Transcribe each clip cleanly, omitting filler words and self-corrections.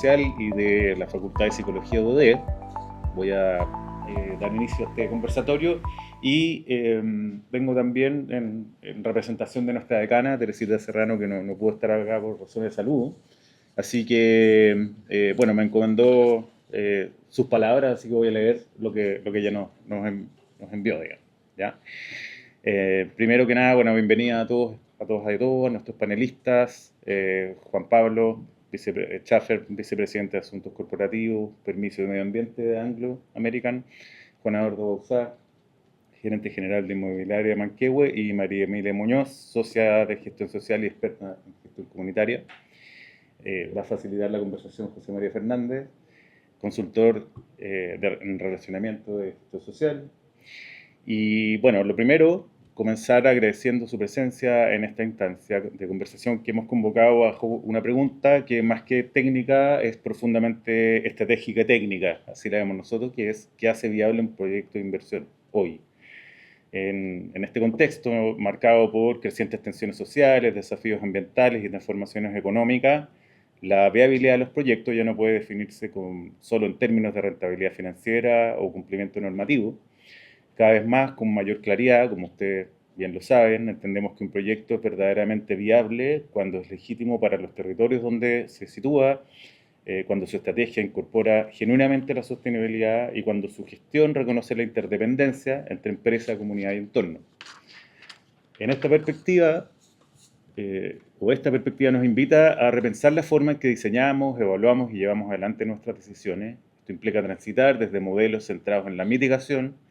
Social y de la Facultad de Psicología de UDE. Voy a dar inicio a este conversatorio y vengo también en representación de nuestra decana, Teresita Serrano, que no pudo estar acá por razones de salud. Así que, bueno, me encomendó sus palabras, así que voy a leer lo que ella nos envió, digamos, ¿ya? Primero que nada, bueno, bienvenida a todos a nuestros panelistas, Juan Pablo Schaffer, vicepresidente de Asuntos Corporativos, Permiso de Medio Ambiente de Anglo American, Juan Eduardo Bauzá, gerente general de Inmobiliaria Manquehue, y María Emilia Muñoz, socia de Gestión Social y experta en gestión comunitaria. Va a facilitar la conversación José María Fernández, consultor en relacionamiento de gestión social. Y bueno, lo primero, comenzar agradeciendo su presencia en esta instancia de conversación que hemos convocado bajo una pregunta que más que técnica es profundamente estratégica y técnica, así la vemos nosotros, que es ¿qué hace viable un proyecto de inversión hoy? En este contexto marcado por crecientes tensiones sociales, desafíos ambientales y transformaciones económicas, la viabilidad de los proyectos ya no puede definirse solo en términos de rentabilidad financiera o cumplimiento normativo. Cada vez más, con mayor claridad, como ustedes bien lo saben, entendemos que un proyecto es verdaderamente viable cuando es legítimo para los territorios donde se sitúa, cuando su estrategia incorpora genuinamente la sostenibilidad y cuando su gestión reconoce la interdependencia entre empresa, comunidad y entorno. En esta perspectiva, esta perspectiva nos invita a repensar la forma en que diseñamos, evaluamos y llevamos adelante nuestras decisiones. Esto implica transitar desde modelos centrados en la mitigación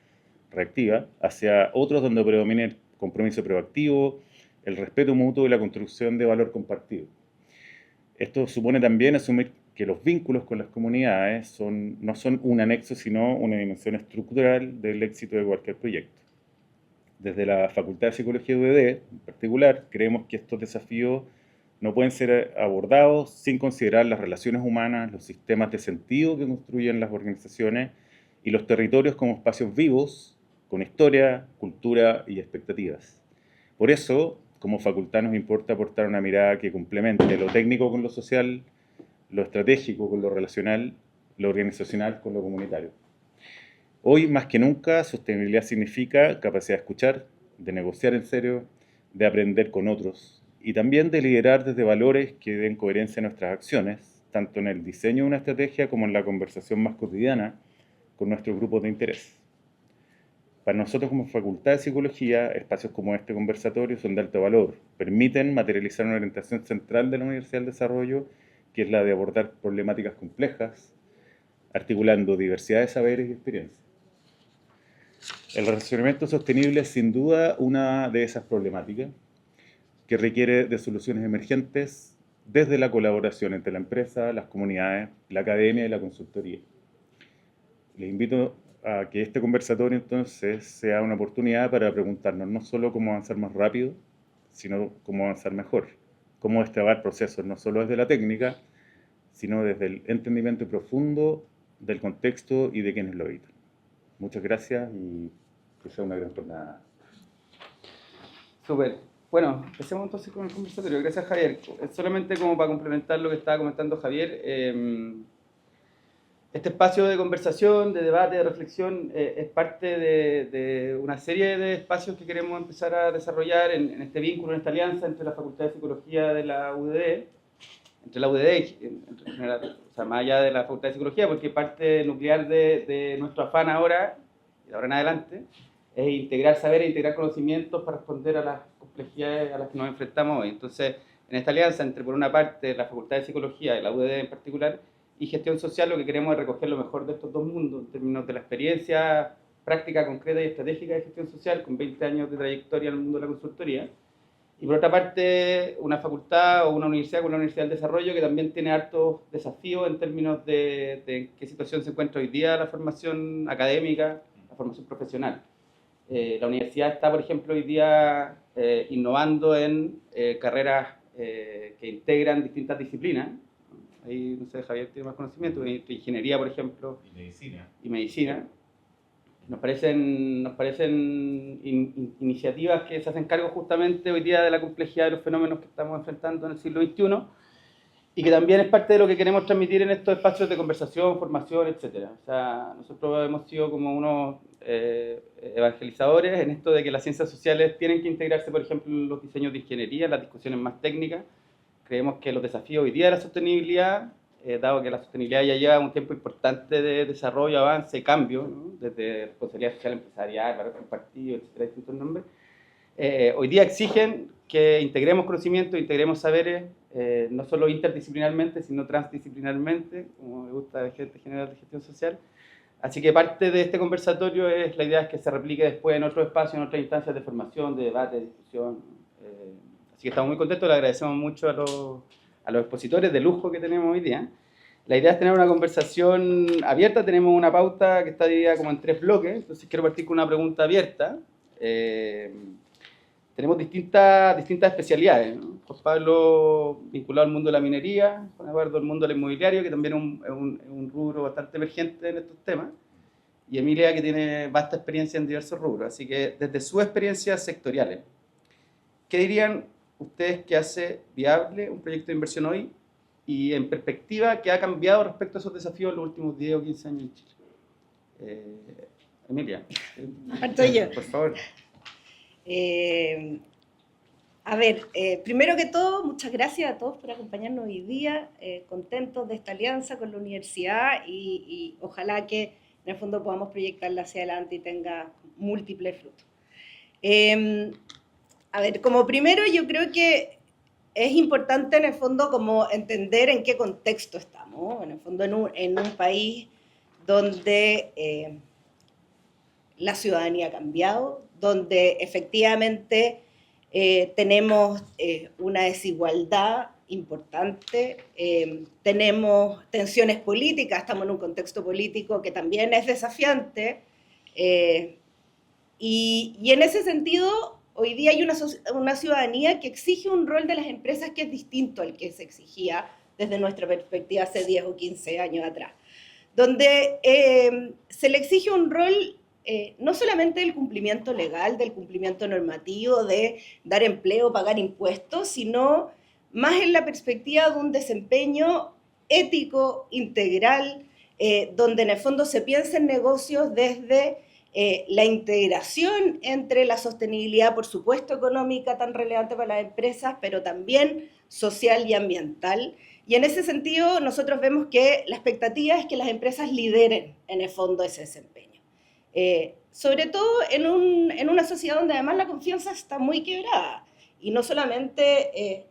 reactiva hacia otros donde predomina el compromiso proactivo, el respeto mutuo y la construcción de valor compartido. Esto supone también asumir que los vínculos con las comunidades no son un anexo, sino una dimensión estructural del éxito de cualquier proyecto. Desde la Facultad de Psicología de UDD, en particular, creemos que estos desafíos no pueden ser abordados sin considerar las relaciones humanas, los sistemas de sentido que construyen las organizaciones y los territorios como espacios vivos, con historia, cultura y expectativas. Por eso, como facultad nos importa aportar una mirada que complemente lo técnico con lo social, lo estratégico con lo relacional, lo organizacional con lo comunitario. Hoy, más que nunca, sostenibilidad significa capacidad de escuchar, de negociar en serio, de aprender con otros y también de liderar desde valores que den coherencia a nuestras acciones, tanto en el diseño de una estrategia como en la conversación más cotidiana con nuestros grupos de interés. Para nosotros como Facultad de Psicología, espacios como este conversatorio son de alto valor. Permiten materializar una orientación central de la Universidad del Desarrollo, que es la de abordar problemáticas complejas, articulando diversidad de saberes y experiencias. El relacionamiento sostenible es sin duda una de esas problemáticas que requiere de soluciones emergentes desde la colaboración entre la empresa, las comunidades, la academia y la consultoría. Les invito a que este conversatorio entonces sea una oportunidad para preguntarnos no solo cómo avanzar más rápido, sino cómo avanzar mejor, cómo destrabar procesos no solo desde la técnica, sino desde el entendimiento profundo del contexto y de quienes lo habitan. Muchas gracias y que sea una gran jornada. Súper. Bueno, empecemos entonces con el conversatorio. Gracias, Javier. Solamente como para complementar lo que estaba comentando Javier, este espacio de conversación, de debate, de reflexión, es parte de una serie de espacios que queremos empezar a desarrollar en este vínculo, en esta alianza entre la Facultad de Psicología de la UDD, entre la UDD en general, o sea, más allá de la Facultad de Psicología, porque parte nuclear de nuestro afán ahora, y de ahora en adelante, es integrar saber e integrar conocimientos para responder a las complejidades a las que nos enfrentamos hoy. Entonces, en esta alianza entre, por una parte, la Facultad de Psicología y la UDD en particular, y gestión social, lo que queremos es recoger lo mejor de estos dos mundos, en términos de la experiencia práctica, concreta y estratégica de gestión social, con 20 años de trayectoria en el mundo de la consultoría. Y por otra parte, una facultad o una universidad como la Universidad del Desarrollo, que también tiene hartos desafíos en términos de en qué situación se encuentra hoy día la formación académica, la formación profesional. La universidad está, por ejemplo, hoy día innovando en carreras que integran distintas disciplinas. Ahí, no sé, Javier tiene más conocimiento, ingeniería, por ejemplo. Y medicina. Nos parecen iniciativas que se hacen cargo justamente hoy día de la complejidad de los fenómenos que estamos enfrentando en el siglo XXI y que también es parte de lo que queremos transmitir en estos espacios de conversación, formación, etcétera. O sea, nosotros hemos sido como unos evangelizadores en esto de que las ciencias sociales tienen que integrarse, por ejemplo, en los diseños de ingeniería, en las discusiones más técnicas. Creemos que los desafíos hoy día de la sostenibilidad, dado que la sostenibilidad ya lleva un tiempo importante de desarrollo, avance, cambio, ¿no? Desde responsabilidad social empresarial, valores compartidos, etcétera, distintos nombres, hoy día exigen que integremos conocimientos, integremos saberes, no solo interdisciplinarmente, sino transdisciplinarmente, como me gusta el gerente general de gestión social. Así que parte de este conversatorio la idea es que se replique después en otros espacios, en otras instancias de formación, de debate, de discusión. Así que estamos muy contentos, le agradecemos mucho a los expositores de lujo que tenemos hoy día. La idea es tener una conversación abierta, tenemos una pauta que está dividida como en 3 bloques, entonces quiero partir con una pregunta abierta. Tenemos distintas especialidades, ¿no? Juan Pablo vinculado al mundo de la minería, Juan Eduardo al mundo del inmobiliario, que también es un rubro bastante emergente en estos temas, y Emilia, que tiene vasta experiencia en diversos rubros. Así que desde sus experiencias sectoriales, ¿qué dirían ustedes que hace viable un proyecto de inversión hoy y en perspectiva qué ha cambiado respecto a esos desafíos en los últimos 10 o 15 años en Chile? Emilia, Parto yo. por favor. Primero que todo, muchas gracias a todos por acompañarnos hoy día, contentos de esta alianza con la universidad y ojalá que en el fondo podamos proyectarla hacia adelante y tenga múltiples frutos. Como primero yo creo que es importante en el fondo como entender en qué contexto estamos, en el fondo en un país donde la ciudadanía ha cambiado, donde efectivamente tenemos una desigualdad importante, tenemos tensiones políticas, estamos en un contexto político que también es desafiante, y en ese sentido, hoy día hay una ciudadanía que exige un rol de las empresas que es distinto al que se exigía desde nuestra perspectiva hace 10 o 15 años atrás, donde se le exige un rol no solamente del cumplimiento legal, del cumplimiento normativo, de dar empleo, pagar impuestos, sino más en la perspectiva de un desempeño ético, integral, donde en el fondo se piensa en negocios desde la integración entre la sostenibilidad, por supuesto, económica, tan relevante para las empresas, pero también social y ambiental. Y en ese sentido, nosotros vemos que la expectativa es que las empresas lideren en el fondo ese desempeño. Sobre todo en una sociedad donde además la confianza está muy quebrada, y no solamente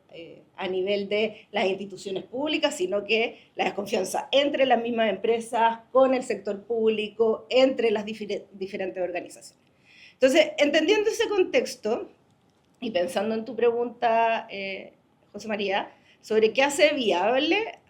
a nivel de las instituciones públicas, sino que la desconfianza entre las mismas empresas, con el sector público, entre las diferentes organizaciones. Entonces, entendiendo ese contexto, y pensando en tu pregunta, José María, sobre qué hace viable,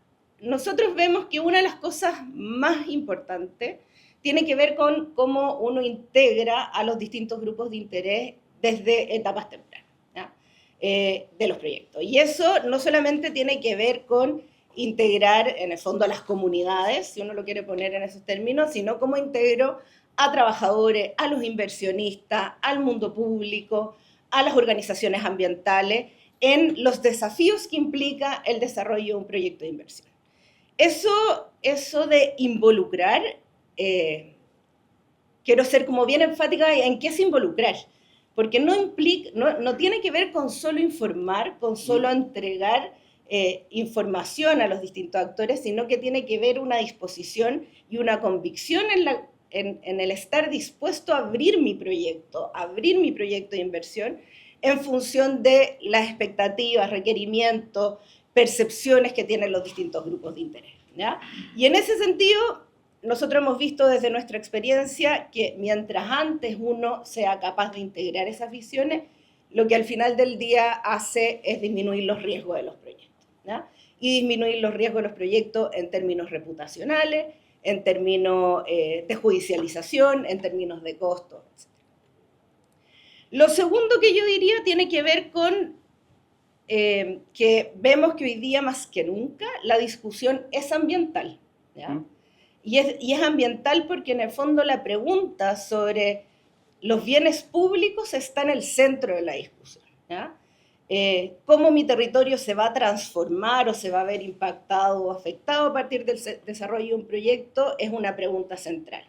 nosotros vemos que una de las cosas más importantes tiene que ver con cómo uno integra a los distintos grupos de interés desde etapas tempranas, ¿ya? De los proyectos. Y eso no solamente tiene que ver con integrar en el fondo a las comunidades, si uno lo quiere poner en esos términos, sino cómo integro a trabajadores, a los inversionistas, al mundo público, a las organizaciones ambientales, en los desafíos que implica el desarrollo de un proyecto de inversión. Eso de involucrar, quiero ser como bien enfática en qué es involucrar, porque no tiene que ver con solo informar, con solo entregar información a los distintos actores, sino que tiene que ver una disposición y una convicción en el estar dispuesto a abrir mi proyecto de inversión en función de las expectativas, requerimientos, percepciones que tienen los distintos grupos de interés, ¿ya? Y en ese sentido, nosotros hemos visto desde nuestra experiencia que mientras antes uno sea capaz de integrar esas visiones, lo que al final del día hace es disminuir los riesgos de los proyectos, ¿ya? Y disminuir los riesgos de los proyectos en términos reputacionales, en términos de judicialización, en términos de costos, etc. Lo segundo que yo diría tiene que ver con que vemos que hoy día más que nunca la discusión es ambiental, ¿ya? Y es ambiental porque en el fondo la pregunta sobre los bienes públicos está en el centro de la discusión, ¿ya? cómo mi territorio se va a transformar o se va a ver impactado o afectado a partir del desarrollo de un proyecto es una pregunta central.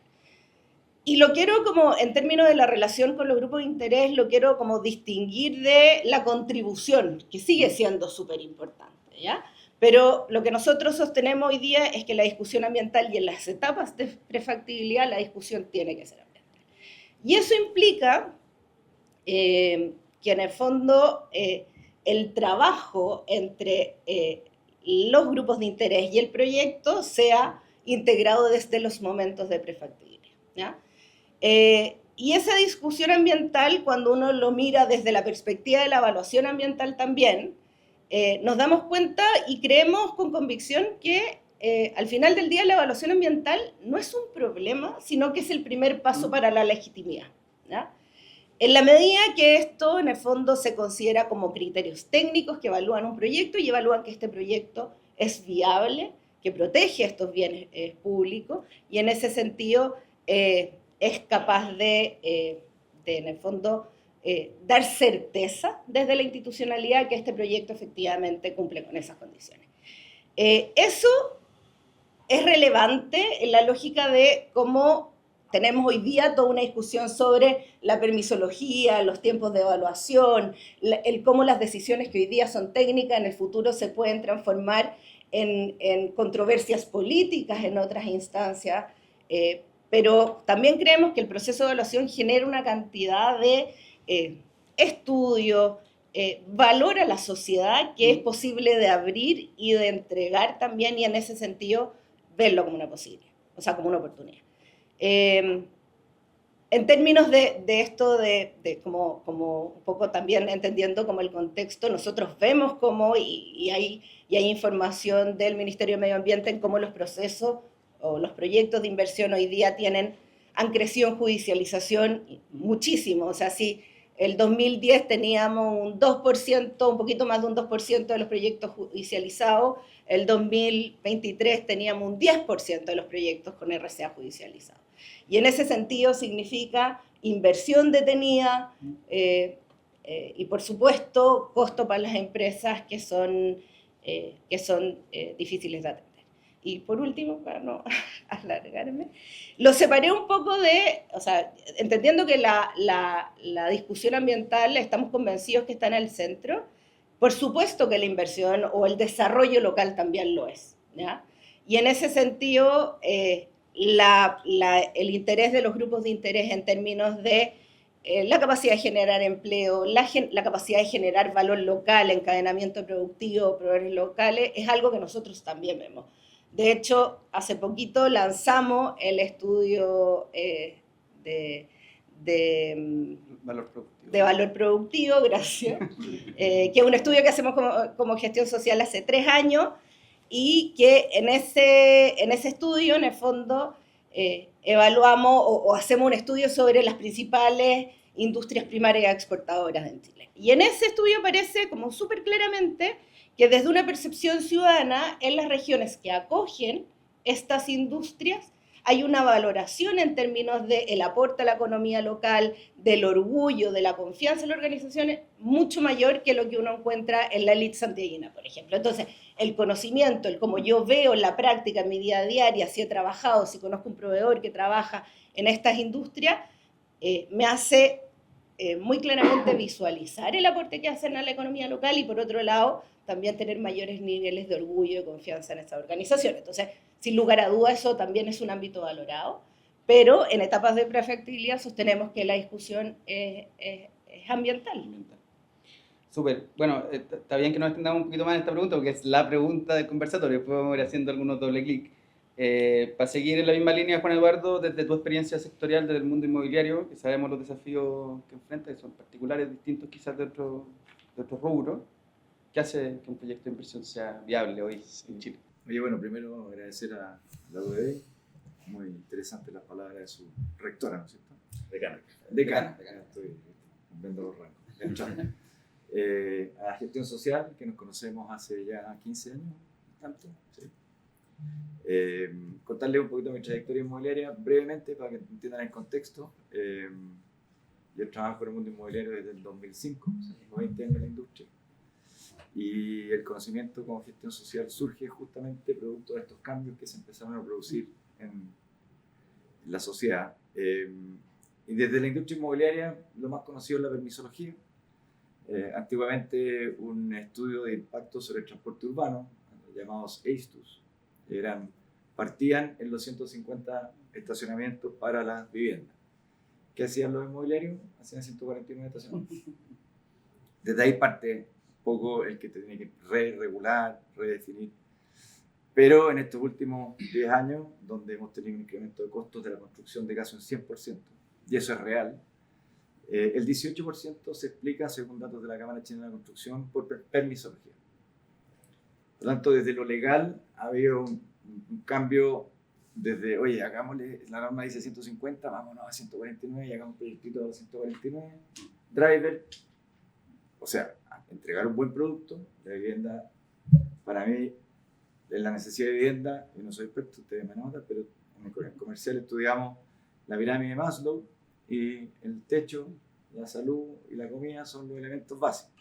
Y lo quiero como, en términos de la relación con los grupos de interés, lo quiero como distinguir de la contribución, que sigue siendo súper importante, ¿ya? Pero lo que nosotros sostenemos hoy día es que la discusión ambiental y en las etapas de prefactibilidad la discusión tiene que ser ambiental. Y eso implica que en el fondo el trabajo entre los grupos de interés y el proyecto sea integrado desde los momentos de prefactibilidad, ¿ya? Y esa discusión ambiental, cuando uno lo mira desde la perspectiva de la evaluación ambiental también, nos damos cuenta y creemos con convicción que al final del día la evaluación ambiental no es un problema, sino que es el primer paso para la legitimidad, ¿ya? En la medida que esto en el fondo se considera como criterios técnicos que evalúan un proyecto y evalúan que este proyecto es viable, que protege estos bienes públicos y en ese sentido es capaz de en el fondo, dar certeza desde la institucionalidad que este proyecto efectivamente cumple con esas condiciones. Eso es relevante en la lógica de cómo tenemos hoy día toda una discusión sobre la permisología, los tiempos de evaluación, cómo las decisiones que hoy día son técnicas en el futuro se pueden transformar en controversias políticas en otras instancias, pero también creemos que el proceso de evaluación genera una cantidad de estudios, valor a la sociedad que es posible de abrir y de entregar también, y en ese sentido verlo como una posibilidad, o sea, como una oportunidad. En términos de esto, como un poco también entendiendo como el contexto, nosotros vemos cómo, y hay información del Ministerio de Medio Ambiente en cómo los procesos o los proyectos de inversión hoy día han crecido en judicialización muchísimo. O sea, si el 2010 teníamos un 2%, un poquito más de un 2% de los proyectos judicializados, el 2023 teníamos un 10% de los proyectos con RCA judicializados. Y en ese sentido significa inversión detenida y, por supuesto, costo para las empresas que son difíciles de atender. Y por último, para no alargarme, lo separé un poco o sea, entendiendo que la discusión ambiental estamos convencidos que está en el centro, por supuesto que la inversión o el desarrollo local también lo es, ¿ya? Y en ese sentido, el interés de los grupos de interés en términos de la capacidad de generar empleo, la capacidad de generar valor local, encadenamiento productivo, proveedores locales, es algo que nosotros también vemos. De hecho, hace poquito lanzamos el estudio de valor productivo, gracias, que es un estudio que hacemos como gestión social hace 3 años y que en ese estudio, en el fondo, evaluamos o hacemos un estudio sobre las principales industrias primarias exportadoras en Chile. Y en ese estudio aparece como súper claramente que desde una percepción ciudadana, en las regiones que acogen estas industrias, hay una valoración en términos del aporte a la economía local, del orgullo, de la confianza en las organizaciones, mucho mayor que lo que uno encuentra en la élite santiaguina, por ejemplo. Entonces, el conocimiento, el cómo yo veo en la práctica, en mi vida diaria, si he trabajado, si conozco un proveedor que trabaja en estas industrias, me hace muy claramente visualizar el aporte que hacen a la economía local y, por otro lado, también tener mayores niveles de orgullo y confianza en esa organización. Entonces, sin lugar a duda, eso también es un ámbito valorado, pero en etapas de prefactibilidad sostenemos que la discusión es ambiental. Súper. Bueno, está bien que nos extendamos un poquito más en esta pregunta, porque es la pregunta del conversatorio. Después vamos a ir haciendo algunos doble clic. Para seguir en la misma línea, Juan Eduardo, desde tu experiencia sectorial desde el mundo inmobiliario, que sabemos los desafíos que enfrenta, que son particulares, distintos quizás de otros rubros, ¿qué hace que un proyecto de inversión sea viable hoy en Chile? Oye, bueno, primero agradecer a la UDD, muy interesante las palabras de su rectora, ¿no es cierto? Decana. Estoy viendo los rangos. A la gestión social, que nos conocemos hace ya 15 años, tanto, sí. Contarles un poquito de mi trayectoria inmobiliaria brevemente para que entiendan el contexto. Yo trabajo en el mundo inmobiliario desde el 2005, o sea, tengo 20 años en la industria. Y el conocimiento como gestión social surge justamente producto de estos cambios que se empezaron a producir en la sociedad. Y desde la industria inmobiliaria, lo más conocido es la permisología. Antiguamente un estudio de impacto sobre el transporte urbano, llamados EISTUS, partían en los 150 estacionamientos para las viviendas. ¿Qué hacían los inmobiliarios? Hacían 149 estacionamientos. Desde ahí parte un poco el que tiene que regular, redefinir. Pero en estos últimos 10 años, donde hemos tenido un incremento de costos de la construcción de casi un 100%, y eso es real, el 18% se explica, según datos de la Cámara Chilena de la Construcción, por permisología. Por lo tanto, desde lo legal ha habido un cambio desde, oye, hagámosle, la norma dice 150, vámonos a 149 y hagamos un proyectito de 149. Driver, o sea, entregar un buen producto de vivienda. Para mí, en la necesidad de vivienda, yo no soy experto, ustedes me notan, pero en el comercial estudiamos la pirámide de Maslow y el techo, la salud y la comida son los elementos básicos.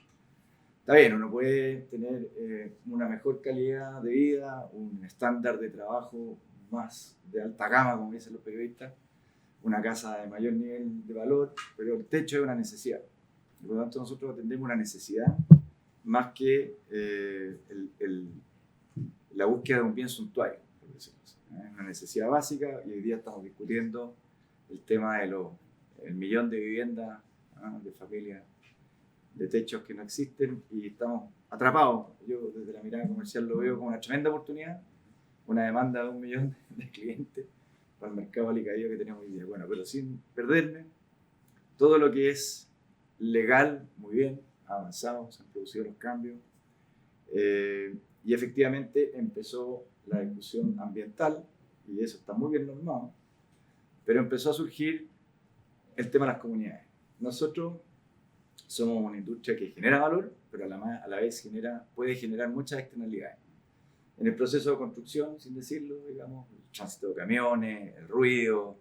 Está bien, uno puede tener una mejor calidad de vida, un estándar de trabajo más de alta gama, como dicen los periodistas, una casa de mayor nivel de valor, pero el techo es una necesidad. Por lo tanto, nosotros atendemos una necesidad más que la búsqueda de un bien suntuario, por decirlo así. Es una necesidad básica y hoy día estamos discutiendo el tema del millón de viviendas, de familias, de techos que no existen y estamos atrapados. Yo desde la mirada comercial lo veo como una tremenda oportunidad, una demanda de 1 millón de clientes para el mercado alicaído que tenemos hoy día. Bueno, pero sin perderme, todo lo que es legal, muy bien, ha avanzado, se han producido los cambios y efectivamente empezó la discusión ambiental y eso está muy bien normado, pero empezó a surgir el tema de las comunidades. Nosotros somos una industria que genera valor, pero a la vez puede generar muchas externalidades. En el proceso de construcción, sin decirlo, digamos, el tránsito de camiones, el ruido,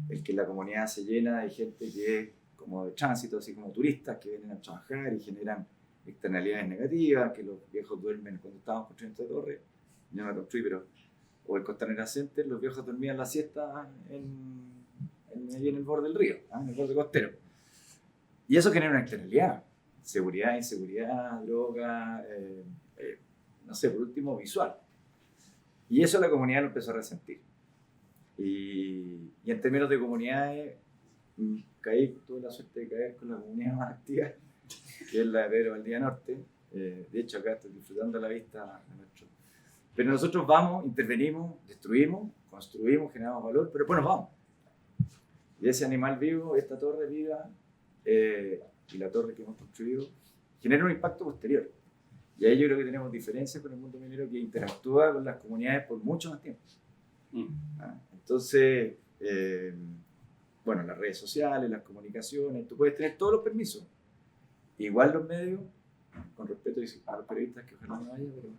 el que la comunidad se llena de gente que es como de tránsito, así como turistas que vienen a trabajar y generan externalidades negativas, que los viejos duermen cuando estábamos construyendo esta torre, yo no la construí, pero, o el Costanera Center, los viejos dormían la siesta ahí en el borde del río, en el borde costero. Y eso genera una externalidad, seguridad, inseguridad, droga, no sé, por último, visual. Y eso la comunidad lo empezó a resentir. Y en términos de comunidades, tuve la suerte de caer con la comunidad más activa, que es la de Pedro Valdivia Norte. De hecho, acá estoy disfrutando la vista de nuestro. Pero nosotros vamos, intervenimos, destruimos, construimos, generamos valor, pero después nos vamos. Y ese animal vivo, esta torre viva, y la torre que hemos construido, genera un impacto posterior. Y ahí yo creo que tenemos diferencias con el mundo minero que interactúa con las comunidades por mucho más tiempo. Entonces, bueno, las redes sociales, las comunicaciones, tú puedes tener todos los permisos. Igual los medios, con respeto a los periodistas que ojalá no vaya, pero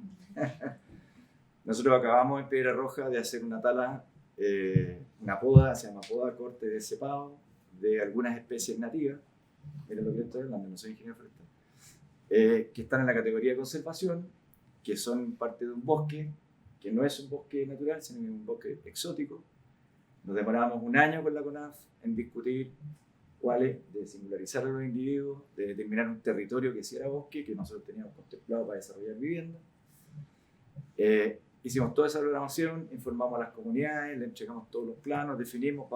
nosotros acabamos en Piedra Roja de hacer una tala, una poda, se llama poda corte de cepado de algunas especies nativas. Mira lo que estoy hablando, no soy ingeniero forestal. Que están en la categoría de conservación, que son parte de un bosque, que no es un bosque natural, sino que es un bosque exótico. Nos demorábamos 1 año con la CONAF en discutir cuáles, de singularizar a los individuos, de determinar un territorio que sí era bosque, que nosotros teníamos contemplado para desarrollar vivienda. Hicimos toda esa programación, informamos a las comunidades, le entregamos todos los planos, definimos,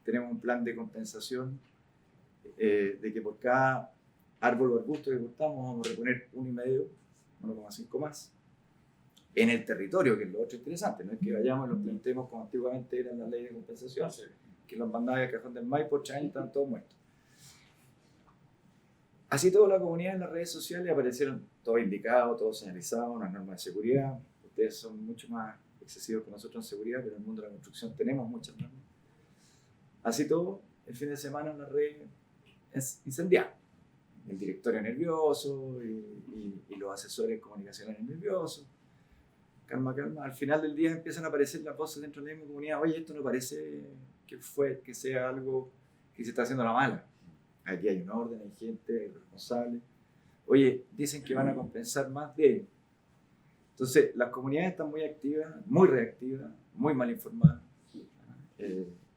tenemos un plan de compensación de que por cada árbol o arbusto que cortamos vamos a reponer 1,5, 1,5 más en el territorio, que es lo otro interesante. No es que vayamos y los plantemos como antiguamente eran las leyes de compensación, que los mandaba al cajón del Maipo, por 8 años están todos muertos. Así toda la comunidad en las redes sociales aparecieron todos indicados, todos señalizados, unas normas de seguridad. Ustedes son mucho más excesivos que nosotros en seguridad, pero en el mundo de la construcción tenemos muchas normas. Así todo, el fin de semana en la red es incendiado. El directorio nervioso y los asesores comunicacionales nerviosos. Calma, calma. Al final del día empiezan a aparecer las voces dentro de la misma comunidad. Oye, esto no parece que sea algo que se está haciendo a la mala. Aquí hay un orden, hay gente, hay responsables. oye, dicen que van a compensar más de... Entonces, las comunidades están muy activas, muy reactivas, muy mal informadas.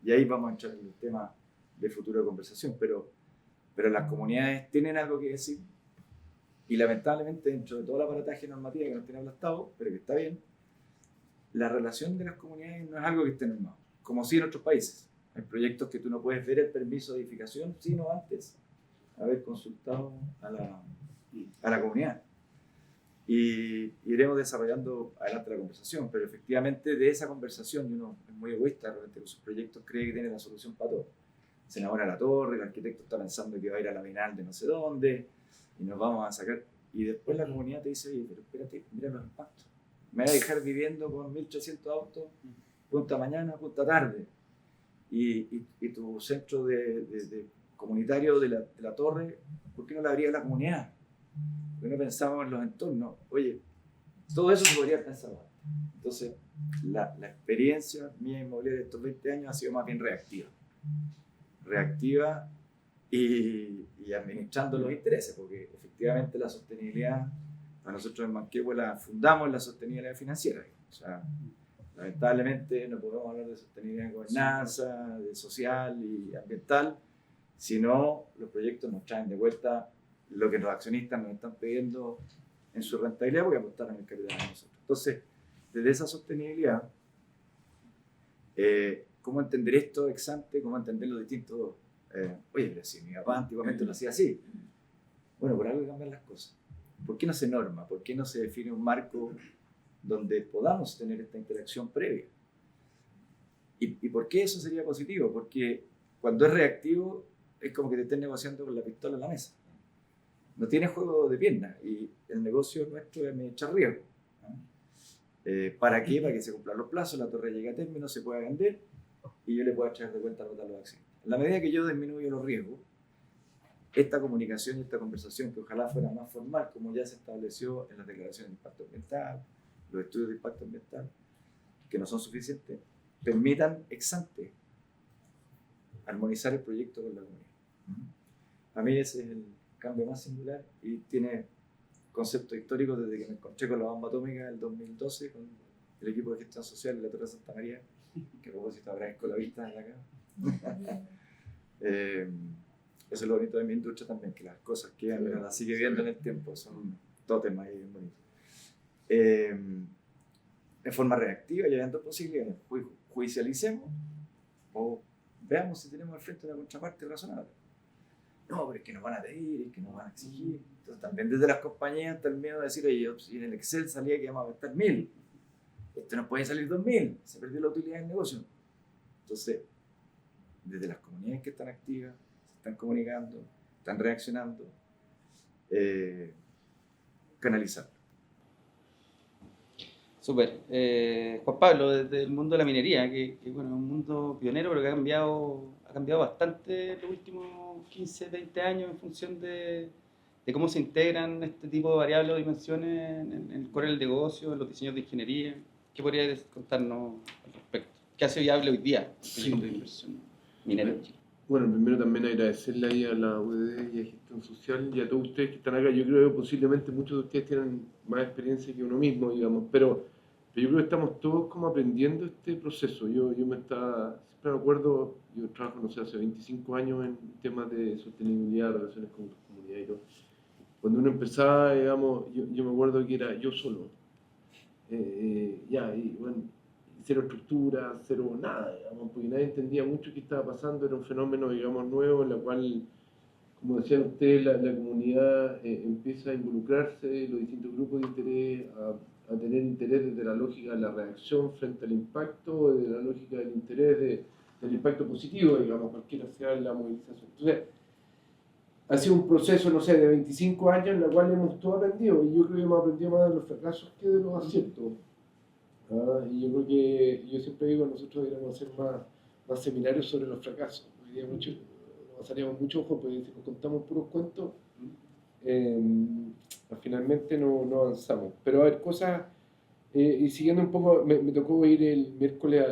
Y ahí vamos a entrar en el tema de futuro de conversación, pero las comunidades tienen algo que decir y lamentablemente dentro de todo el aparataje normativo que nos tiene aplastado, pero que está bien, la relación de las comunidades no es algo que esté normado, como sí en otros países. Hay proyectos que tú no puedes ver el permiso de edificación sino antes haber consultado a la comunidad. Y iremos desarrollando adelante la conversación, pero efectivamente de esa conversación, y uno es muy egoísta realmente con sus proyectos, cree que tiene la solución para todo. Se enamora la torre, el arquitecto está pensando que va a ir a la Bienal de no sé dónde, y nos vamos a sacar. Y después la comunidad te dice, oye, pero espérate, mira los impactos. Me voy a dejar viviendo con 1.300 autos, punta mañana, punta tarde. Y tu centro comunitario de la torre, ¿por qué no la abría la comunidad? ¿Por qué no pensamos en los entornos? Oye, todo eso se podría pensar antes. Entonces, la experiencia mía inmobiliaria de estos 20 años ha sido más bien reactiva. Reactiva y administrando los intereses, porque efectivamente la sostenibilidad, para nosotros en Manquehue la fundamos en la sostenibilidad financiera. O sea, lamentablemente no podemos hablar de sostenibilidad de gobernanza, de social y ambiental, sino los proyectos nos traen de vuelta lo que los accionistas nos están pidiendo en su rentabilidad porque apostaron en el capital de nosotros. Entonces, desde esa sostenibilidad, ¿cómo entender esto ex ante? ¿Cómo entender los distintos? Oye, pero si mi papá antiguamente lo hacía así. Bueno, por algo hay que cambiar las cosas. ¿Por qué no se norma? ¿Por qué no se define un marco donde podamos tener esta interacción previa? ¿Y por qué eso sería positivo? Porque cuando es reactivo es como que te estén negociando con la pistola en la mesa. No tiene juego de piernas y el negocio nuestro es echar riesgo. ¿Para qué? Para que se cumplan los plazos, la torre llegue a término, se pueda vender y yo le pueda traer de cuenta a los acciones. En la medida que yo disminuyo los riesgos, esta comunicación y esta conversación, que ojalá fuera más formal, como ya se estableció en las declaraciones de impacto ambiental, los estudios de impacto ambiental, que no son suficientes, permitan ex ante armonizar el proyecto con la comunidad. A mí ese es el cambio más singular y tiene conceptos históricos desde que me encontré con la bomba atómica en el 2012 con el equipo de gestión social de la Torre Santa María, que a propósito agradezco la vista de acá. Eso es lo bonito de mi industria también, que las cosas quedan, pero las sigue viendo en el tiempo, son tótems ahí bien bonitos. De forma reactiva, ya hay dos posibilidades: judicialicemos o veamos si tenemos al frente una contraparte razonable. No, pero es que nos van a pedir, es que nos van a exigir. Entonces también desde las compañías está el miedo de decir, oye, si en el Excel salía que íbamos a gastar 1.000, esto nos puede salir 2.000, se perdió la utilidad del negocio. Entonces, desde las comunidades que están activas, se están comunicando, están reaccionando, canalizarlo. Súper. Juan Pablo, desde el mundo de la minería, que bueno, es un mundo pionero, pero que ha cambiado bastante en los últimos 15, 20 años en función de cómo se integran este tipo de variables o dimensiones en el core del negocio, en los diseños de ingeniería. ¿Qué podrías contarnos al respecto? ¿Qué hace viable hoy día el proyecto de inversión minera en Chile? Bueno, primero también agradecerle ahí a la UDD y a Gestión Social y a todos ustedes que están acá. Yo creo que posiblemente muchos de ustedes tienen más experiencia que uno mismo, digamos, pero yo creo que estamos todos como aprendiendo este proceso. Siempre me acuerdo, yo trabajo, no sé, hace 25 años en temas de sostenibilidad, relaciones con comunidad y todo. Cuando uno empezaba, digamos, yo me acuerdo que era yo solo. Y bueno, cero estructura, cero nada, digamos, porque nadie entendía mucho qué estaba pasando. Era un fenómeno, digamos, nuevo, en el cual, como decían ustedes, la comunidad empieza a involucrarse, los distintos grupos de interés, a tener interés desde la lógica de la reacción frente al impacto, desde la lógica del interés del impacto positivo, digamos, cualquiera sea la movilización. Entonces, ha sido un proceso, no sé, de 25 años en el cual hemos todo aprendido, y yo creo que hemos aprendido más de los fracasos que de los aciertos. Y yo creo que, yo siempre digo, nosotros deberíamos hacer más seminarios sobre los fracasos. Hoy día nos pasaríamos mucho ojo, porque si nos contamos puros cuentos, finalmente no avanzamos. Pero a ver, cosas, y siguiendo un poco, me tocó ir el miércoles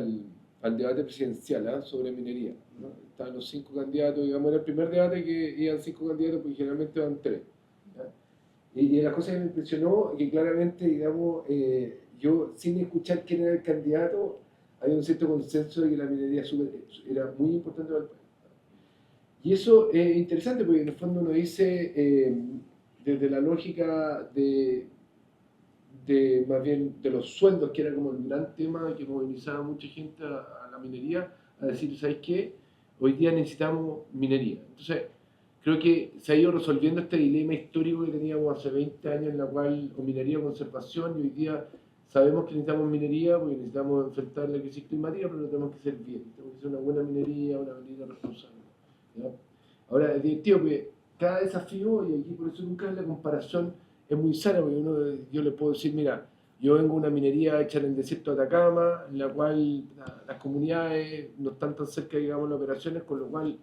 al debate presidencial sobre minería, ¿no? Estaban los 5 candidatos, digamos, era el primer debate que iban 5 candidatos, porque generalmente van 3. Y de las cosas que me impresionó, que claramente, digamos, yo sin escuchar quién era el candidato, había un cierto consenso de que la minería era muy importante para el país. Y eso es interesante porque en el fondo uno dice, desde la lógica de más bien de los sueldos, que era como el gran tema que movilizaba mucha gente a la minería, a decir, ¿sabes qué? Hoy día necesitamos minería. Entonces, creo que se ha ido resolviendo este dilema histórico que teníamos hace 20 años, en la cual o minería o conservación, y hoy día sabemos que necesitamos minería porque necesitamos enfrentar la crisis climática, pero lo tenemos que hacer bien, tenemos que hacer una buena minería, una minería responsable, ¿ya? Ahora, es divertido porque cada desafío, y aquí por eso nunca la comparación es muy sana, porque yo le puedo decir, mira, yo vengo de una minería hecha en el desierto de Atacama, en la cual las comunidades no están tan cerca, digamos, de las operaciones, con lo cual,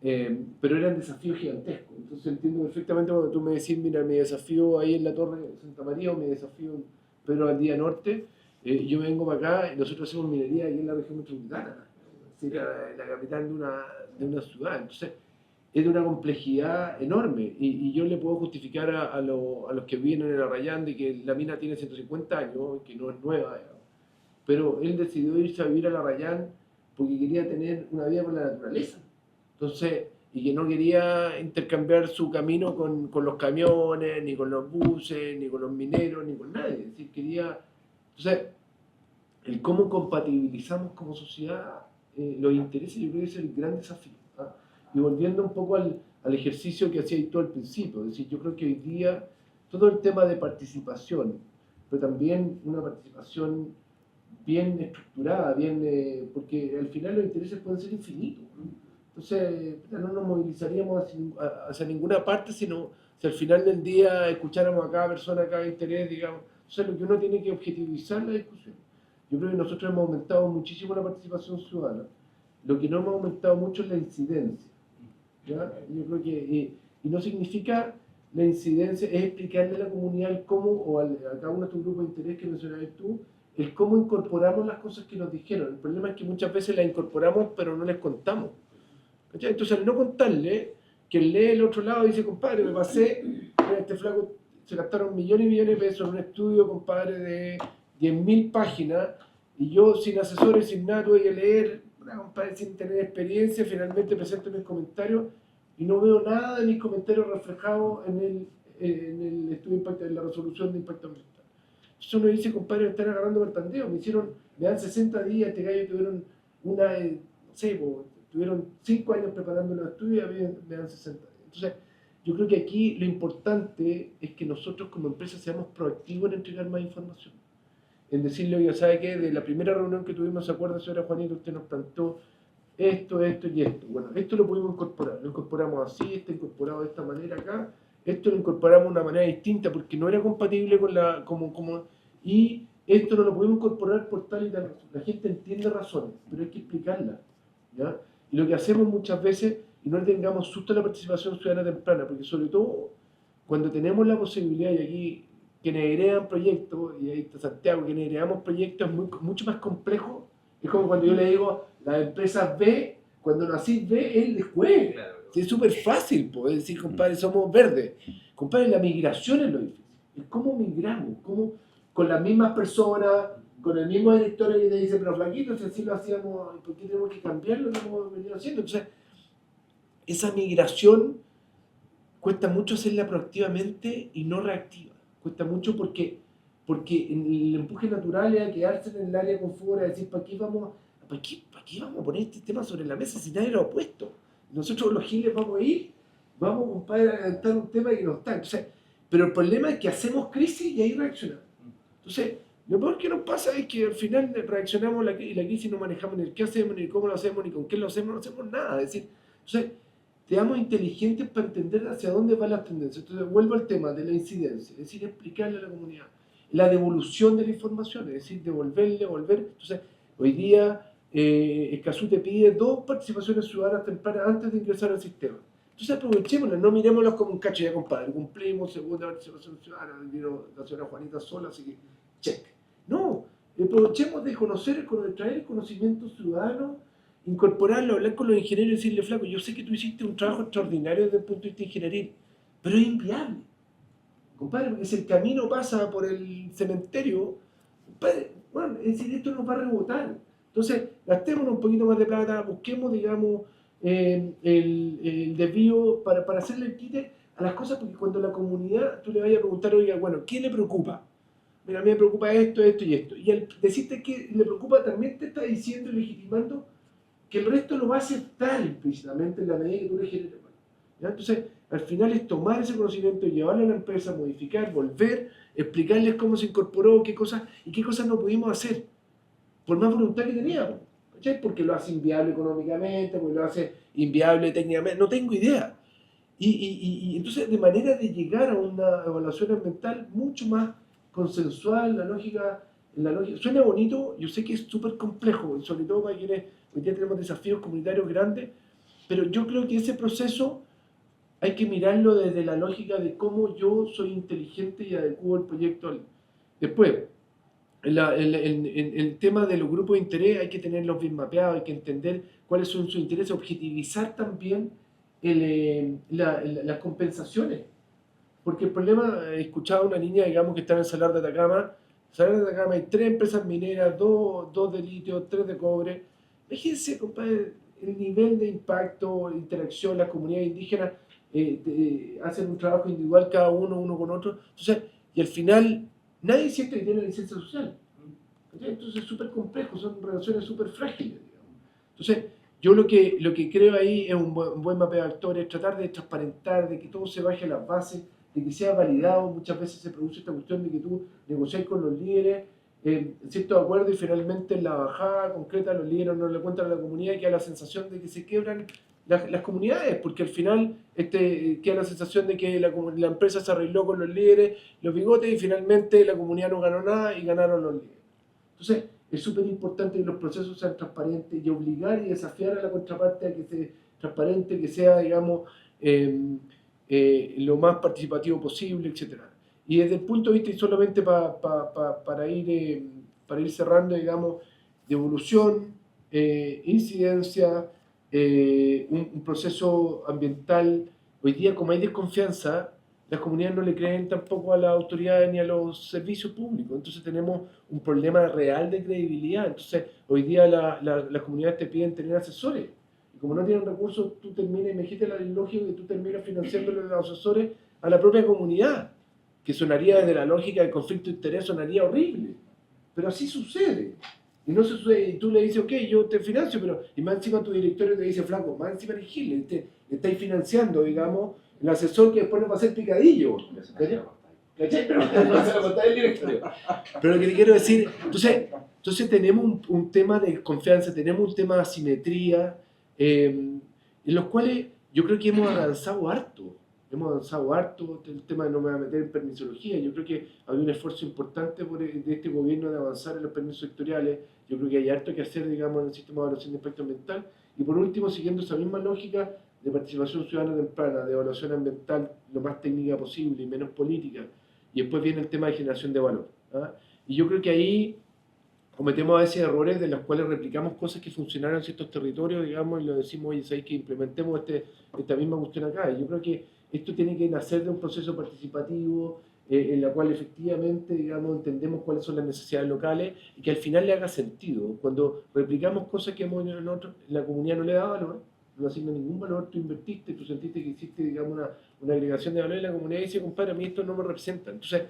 pero eran desafíos gigantescos. Entonces entiendo perfectamente cuando tú me decís, mira, mi desafío ahí en la Torre de Santa María o mi desafío en Pedro Valdivia Norte, yo vengo para acá y nosotros hacemos minería aquí en la región metropolitana, es decir, la capital de una ciudad. Entonces, es de una complejidad enorme y yo le puedo justificar a los que vienen en Arrayán de que la mina tiene 150 años, que no es nueva, digamos. Pero él decidió irse a vivir a Arrayán porque quería tener una vida con la naturaleza. Entonces, y que no quería intercambiar su camino con los camiones, ni con los buses, ni con los mineros, ni con nadie. Es decir, quería... Entonces, el cómo compatibilizamos como sociedad los intereses, yo creo que es el gran desafío. ¿Ah? Y volviendo un poco al ejercicio que hacía tú al principio, es decir, yo creo que hoy día todo el tema de participación, pero también una participación bien estructurada, porque al final los intereses pueden ser infinitos, ¿no? Entonces, no nos movilizaríamos hacia ninguna parte, sino si al final del día escucháramos a cada persona, a cada interés, digamos. Entonces, lo que uno tiene que objetivizar la discusión. Yo creo que nosotros hemos aumentado muchísimo la participación ciudadana. Lo que no hemos aumentado mucho es la incidencia, ¿ya? Yo creo que, y no significa la incidencia, es explicarle a la comunidad el cómo, o a cada uno de estos grupos de interés que mencionabas tú, el cómo incorporamos las cosas que nos dijeron. El problema es que muchas veces las incorporamos, pero no les contamos. ¿Cachai? Entonces, al no contarle, quien lee el otro lado dice, compadre, me pasé, mira, este flaco se gastaron millones y millones de pesos en un estudio, compadre, de 10.000 páginas, y yo sin asesores, sin nada, tuve que leer, compadre, sin tener experiencia, finalmente presento mis comentarios, y no veo nada de mis comentarios reflejados en el estudio de impacto, en la resolución de impacto ambiental. Entonces uno dice, compadre, me están agarrando por tandeo, me dan 60 días, este gallo tuvieron no sé, tuvieron 5 años preparando los estudios y a mí me dan 60 días. Entonces, yo creo que aquí lo importante es que nosotros como empresa seamos proactivos en entregar más información. En decirle, oye, ¿sabe qué? De la primera reunión que tuvimos, ¿se acuerda, señora Juanita? Usted nos plantó esto y esto. Bueno, esto lo pudimos incorporar. Lo incorporamos así, está incorporado de esta manera acá. Esto lo incorporamos de una manera distinta porque no era compatible con la... y esto no lo pudimos incorporar por tal y tal razón. La gente entiende razones, pero hay que explicarlas, ¿ya? Y lo que hacemos muchas veces, y no le tengamos susto a la participación ciudadana temprana, porque sobre todo cuando tenemos la posibilidad, y aquí quienes heredan proyectos, y ahí está Santiago, quienes heredamos proyectos es mucho más complejo. Es como cuando yo le digo, las empresas B, cuando nacís B, es después. Claro. Es súper fácil, es decir, compadre, somos verdes. Compadre, la migración es lo difícil. Es cómo migramos, cómo con las mismas personas, con el mismo director que te dice, pero flaquito, si así lo hacíamos, ¿por qué tenemos que cambiar lo que hemos venido haciendo? Entonces, esa migración cuesta mucho hacerla proactivamente y no reactiva. Cuesta mucho porque el empuje natural es a quedarse en el área de confort, a decir, ¿para qué vamos a poner este tema sobre la mesa si nadie lo ha puesto? Nosotros los giles vamos a ir, compadre, a adelantar un tema que no está. Entonces, pero el problema es que hacemos crisis y ahí reaccionamos. Entonces, lo peor que nos pasa es que al final reaccionamos la crisis y no manejamos ni el qué hacemos, ni cómo lo hacemos, ni con qué lo hacemos, no hacemos nada. Es decir, entonces, seamos inteligentes para entender hacia dónde van las tendencias. Entonces, vuelvo al tema de la incidencia, es decir, explicarle a la comunidad la devolución de la información, es decir, volver. Entonces, hoy día, Escazú te pide 2 participaciones ciudadanas tempranas antes de ingresar al sistema. Entonces, aprovechémoslas, no miremoslas como un cacho, ya compadre, cumplimos, segunda participación ciudadana, vino la señora Juanita sola, así que, check. No, aprovechemos de traer el conocimiento ciudadano, incorporarlo, hablar con los ingenieros y decirle, flaco, yo sé que tú hiciste un trabajo extraordinario desde el punto de vista ingenieril, pero es inviable. compadre, porque si el camino pasa por el cementerio, compadre, bueno, es decir, esto nos va a rebotar. Entonces, gastémonos un poquito más de plata, busquemos, digamos, el desvío para hacerle el quite a las cosas, porque cuando la comunidad, tú le vayas a preguntar, oiga, bueno, ¿qué le preocupa? Mira, a mí me preocupa esto, esto y esto. Y al decirte que le preocupa, también te está diciendo y legitimando que el resto lo va a aceptar implícitamente en la medida que tú le generes. ¿Ya? Entonces, al final es tomar ese conocimiento, llevarlo a la empresa, modificar, volver, explicarles cómo se incorporó, qué cosas y qué cosas no pudimos hacer, por más voluntad que teníamos. ¿Cachai? Porque lo hace inviable económicamente, porque lo hace inviable técnicamente, no tengo idea. Y entonces, de manera de llegar a una evaluación ambiental mucho más consensual, la lógica, suena bonito, yo sé que es súper complejo, sobre todo para quienes hoy día tenemos desafíos comunitarios grandes, pero yo creo que ese proceso hay que mirarlo desde la lógica de cómo yo soy inteligente y adecuo el proyecto. Después, el tema de los grupos de interés hay que tenerlos bien mapeados, hay que entender cuáles son sus intereses, objetivizar también las compensaciones. Porque el problema, he escuchado a una niña, digamos, que está en el Salar de Atacama. En el Salar de Atacama hay 3 empresas mineras, 2 de litio, 3 de cobre. Fíjense, compadre, el nivel de impacto, interacción, las comunidades indígenas hacen un trabajo individual cada uno con otro. Entonces, y al final, nadie siente que tiene licencia social. Entonces es súper complejo, son relaciones súper frágiles, digamos. Entonces, yo lo que creo ahí es un buen mapeo de actores, tratar de transparentar, de que todo se baje a las bases, de que sea validado. Muchas veces se produce esta cuestión de que tú negocias con los líderes ciertos acuerdos y finalmente en la bajada concreta los líderes no le cuentan a la comunidad y queda la sensación de que se quiebran las comunidades, porque al final queda la sensación de que la empresa se arregló con los líderes, los bigotes, y finalmente la comunidad no ganó nada y ganaron los líderes. Entonces, es súper importante que los procesos sean transparentes y obligar y desafiar a la contraparte a que sea transparente, que sea, digamos, lo más participativo posible, etc. Y desde el punto de vista, y solamente para ir cerrando, digamos, de evolución, incidencia, un proceso ambiental, hoy día como hay desconfianza, las comunidades no le creen tampoco a las autoridades ni a los servicios públicos. Entonces tenemos un problema real de credibilidad. Entonces hoy día las comunidades te piden tener asesores. Y como no tienen recursos, tú terminas, imagínate la lógica que tú terminas financiándole a los asesores a la propia comunidad, que sonaría desde la lógica del conflicto de interés, sonaría horrible. Pero así sucede. Y no se sucede, y tú le dices, ok, yo te financio, pero y más encima tu directorio te dice, flaco, más encima eres gil, le estáis financiando, digamos, el asesor que después no va a hacer picadillo. ¿Cachai? Pero no se lo contáis el directorio. Pero lo que te quiero decir, entonces tenemos un tema de confianza, tenemos un tema de asimetría, en los cuales yo creo que hemos avanzado harto. El tema de no me voy a meter en permisología. Yo creo que hay un esfuerzo importante de este gobierno de avanzar en los permisos sectoriales. Yo creo que hay harto que hacer, digamos, en el sistema de evaluación de impacto ambiental. Y por último, siguiendo esa misma lógica de participación ciudadana temprana, de evaluación ambiental lo más técnica posible y menos política. Y después viene el tema de generación de valor. ¿Ah? Y yo creo que ahí cometemos a veces errores de los cuales replicamos cosas que funcionaron en ciertos territorios, digamos, y lo decimos, oye, ¿sabes que implementemos esta misma cuestión acá? Y yo creo que esto tiene que nacer de un proceso participativo en la cual efectivamente, digamos, entendemos cuáles son las necesidades locales y que al final le haga sentido. Cuando replicamos cosas que hemos en otros, la comunidad no le da valor, no asigna ningún valor, tú invertiste, tú sentiste que hiciste, digamos, una agregación de valor y la comunidad dice, compadre, a mí esto no me representa. Entonces,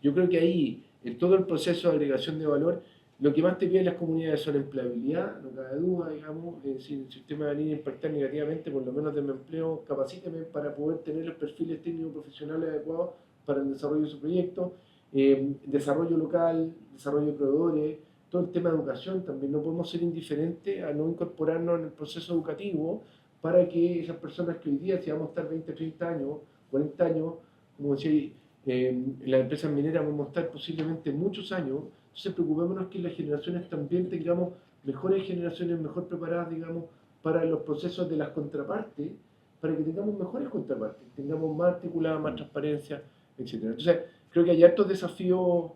yo creo que ahí, en todo el proceso de agregación de valor, lo que más te piden las comunidades son empleabilidad, no cabe duda, digamos, si el sistema va a venir a impactar negativamente, por lo menos de mi empleo, capacíteme para poder tener los perfiles técnicos profesionales adecuados para el desarrollo de su proyecto, desarrollo local, desarrollo de proveedores, todo el tema de educación también. No podemos ser indiferentes a no incorporarnos en el proceso educativo para que esas personas que hoy día, si vamos a estar 20, 30 años, 40 años, como decía, en las empresas mineras vamos a estar posiblemente muchos años. Entonces preocupémonos que las generaciones también tengamos mejores generaciones, mejor preparadas, digamos, para los procesos de las contrapartes, para que tengamos mejores contrapartes, tengamos más articulada, más transparencia, etc. Entonces, creo que hay hartos desafíos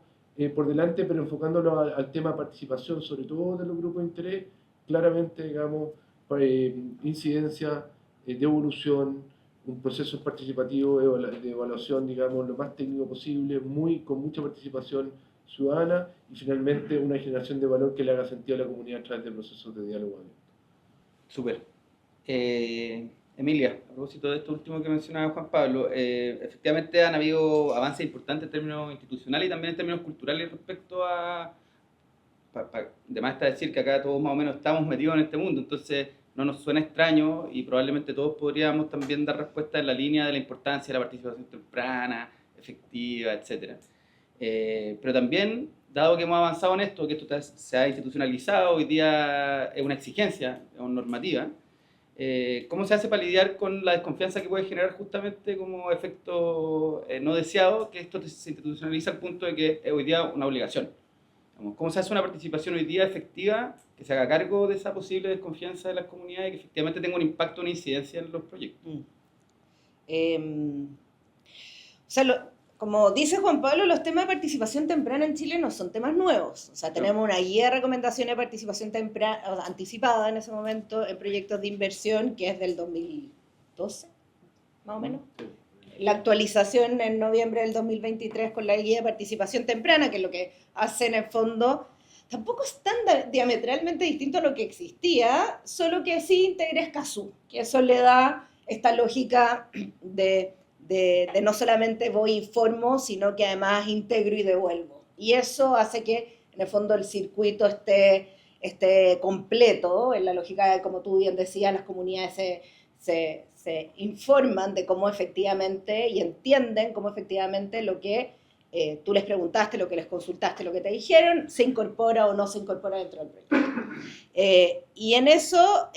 por delante, pero enfocándolo al tema participación, sobre todo de los grupos de interés, claramente, digamos, incidencia, devolución, un proceso participativo de evaluación, digamos, lo más técnico posible, con mucha participación ciudadana y finalmente una generación de valor que le haga sentido a la comunidad a través de procesos de diálogo abierto. Súper. Emilia, a propósito de esto último que mencionaba Juan Pablo, efectivamente han habido avances importantes en términos institucionales y también en términos culturales respecto a... de más está decir que acá todos más o menos estamos metidos en este mundo, entonces no nos suena extraño y probablemente todos podríamos también dar respuesta en la línea de la importancia de la participación temprana, efectiva, etc. Pero también, dado que hemos avanzado en esto, que esto se ha institucionalizado, hoy día es una exigencia, es una normativa, ¿cómo se hace para lidiar con la desconfianza que puede generar justamente como efecto no deseado que esto se institucionaliza al punto de que es hoy día una obligación? ¿Cómo se hace una participación hoy día efectiva que se haga cargo de esa posible desconfianza de las comunidades y que efectivamente tenga un impacto, una incidencia en los proyectos? O sea, como dice Juan Pablo, los temas de participación temprana en Chile no son temas nuevos. O sea, tenemos una guía de recomendaciones de participación temprana, anticipada en ese momento en proyectos de inversión que es del 2012, más o menos. La actualización en noviembre del 2023 con la guía de participación temprana, que es lo que hace en el fondo, tampoco es tan diametralmente distinto a lo que existía, solo que sí integra Escazú, que eso le da esta lógica de no solamente voy e informo, sino que además integro y devuelvo. Y eso hace que en el fondo el circuito esté completo, en la lógica de, como tú bien decías, las comunidades se informan de cómo efectivamente y entienden cómo efectivamente lo que tú les preguntaste, lo que les consultaste, lo que te dijeron, se incorpora o no se incorpora dentro del proyecto. Y en eso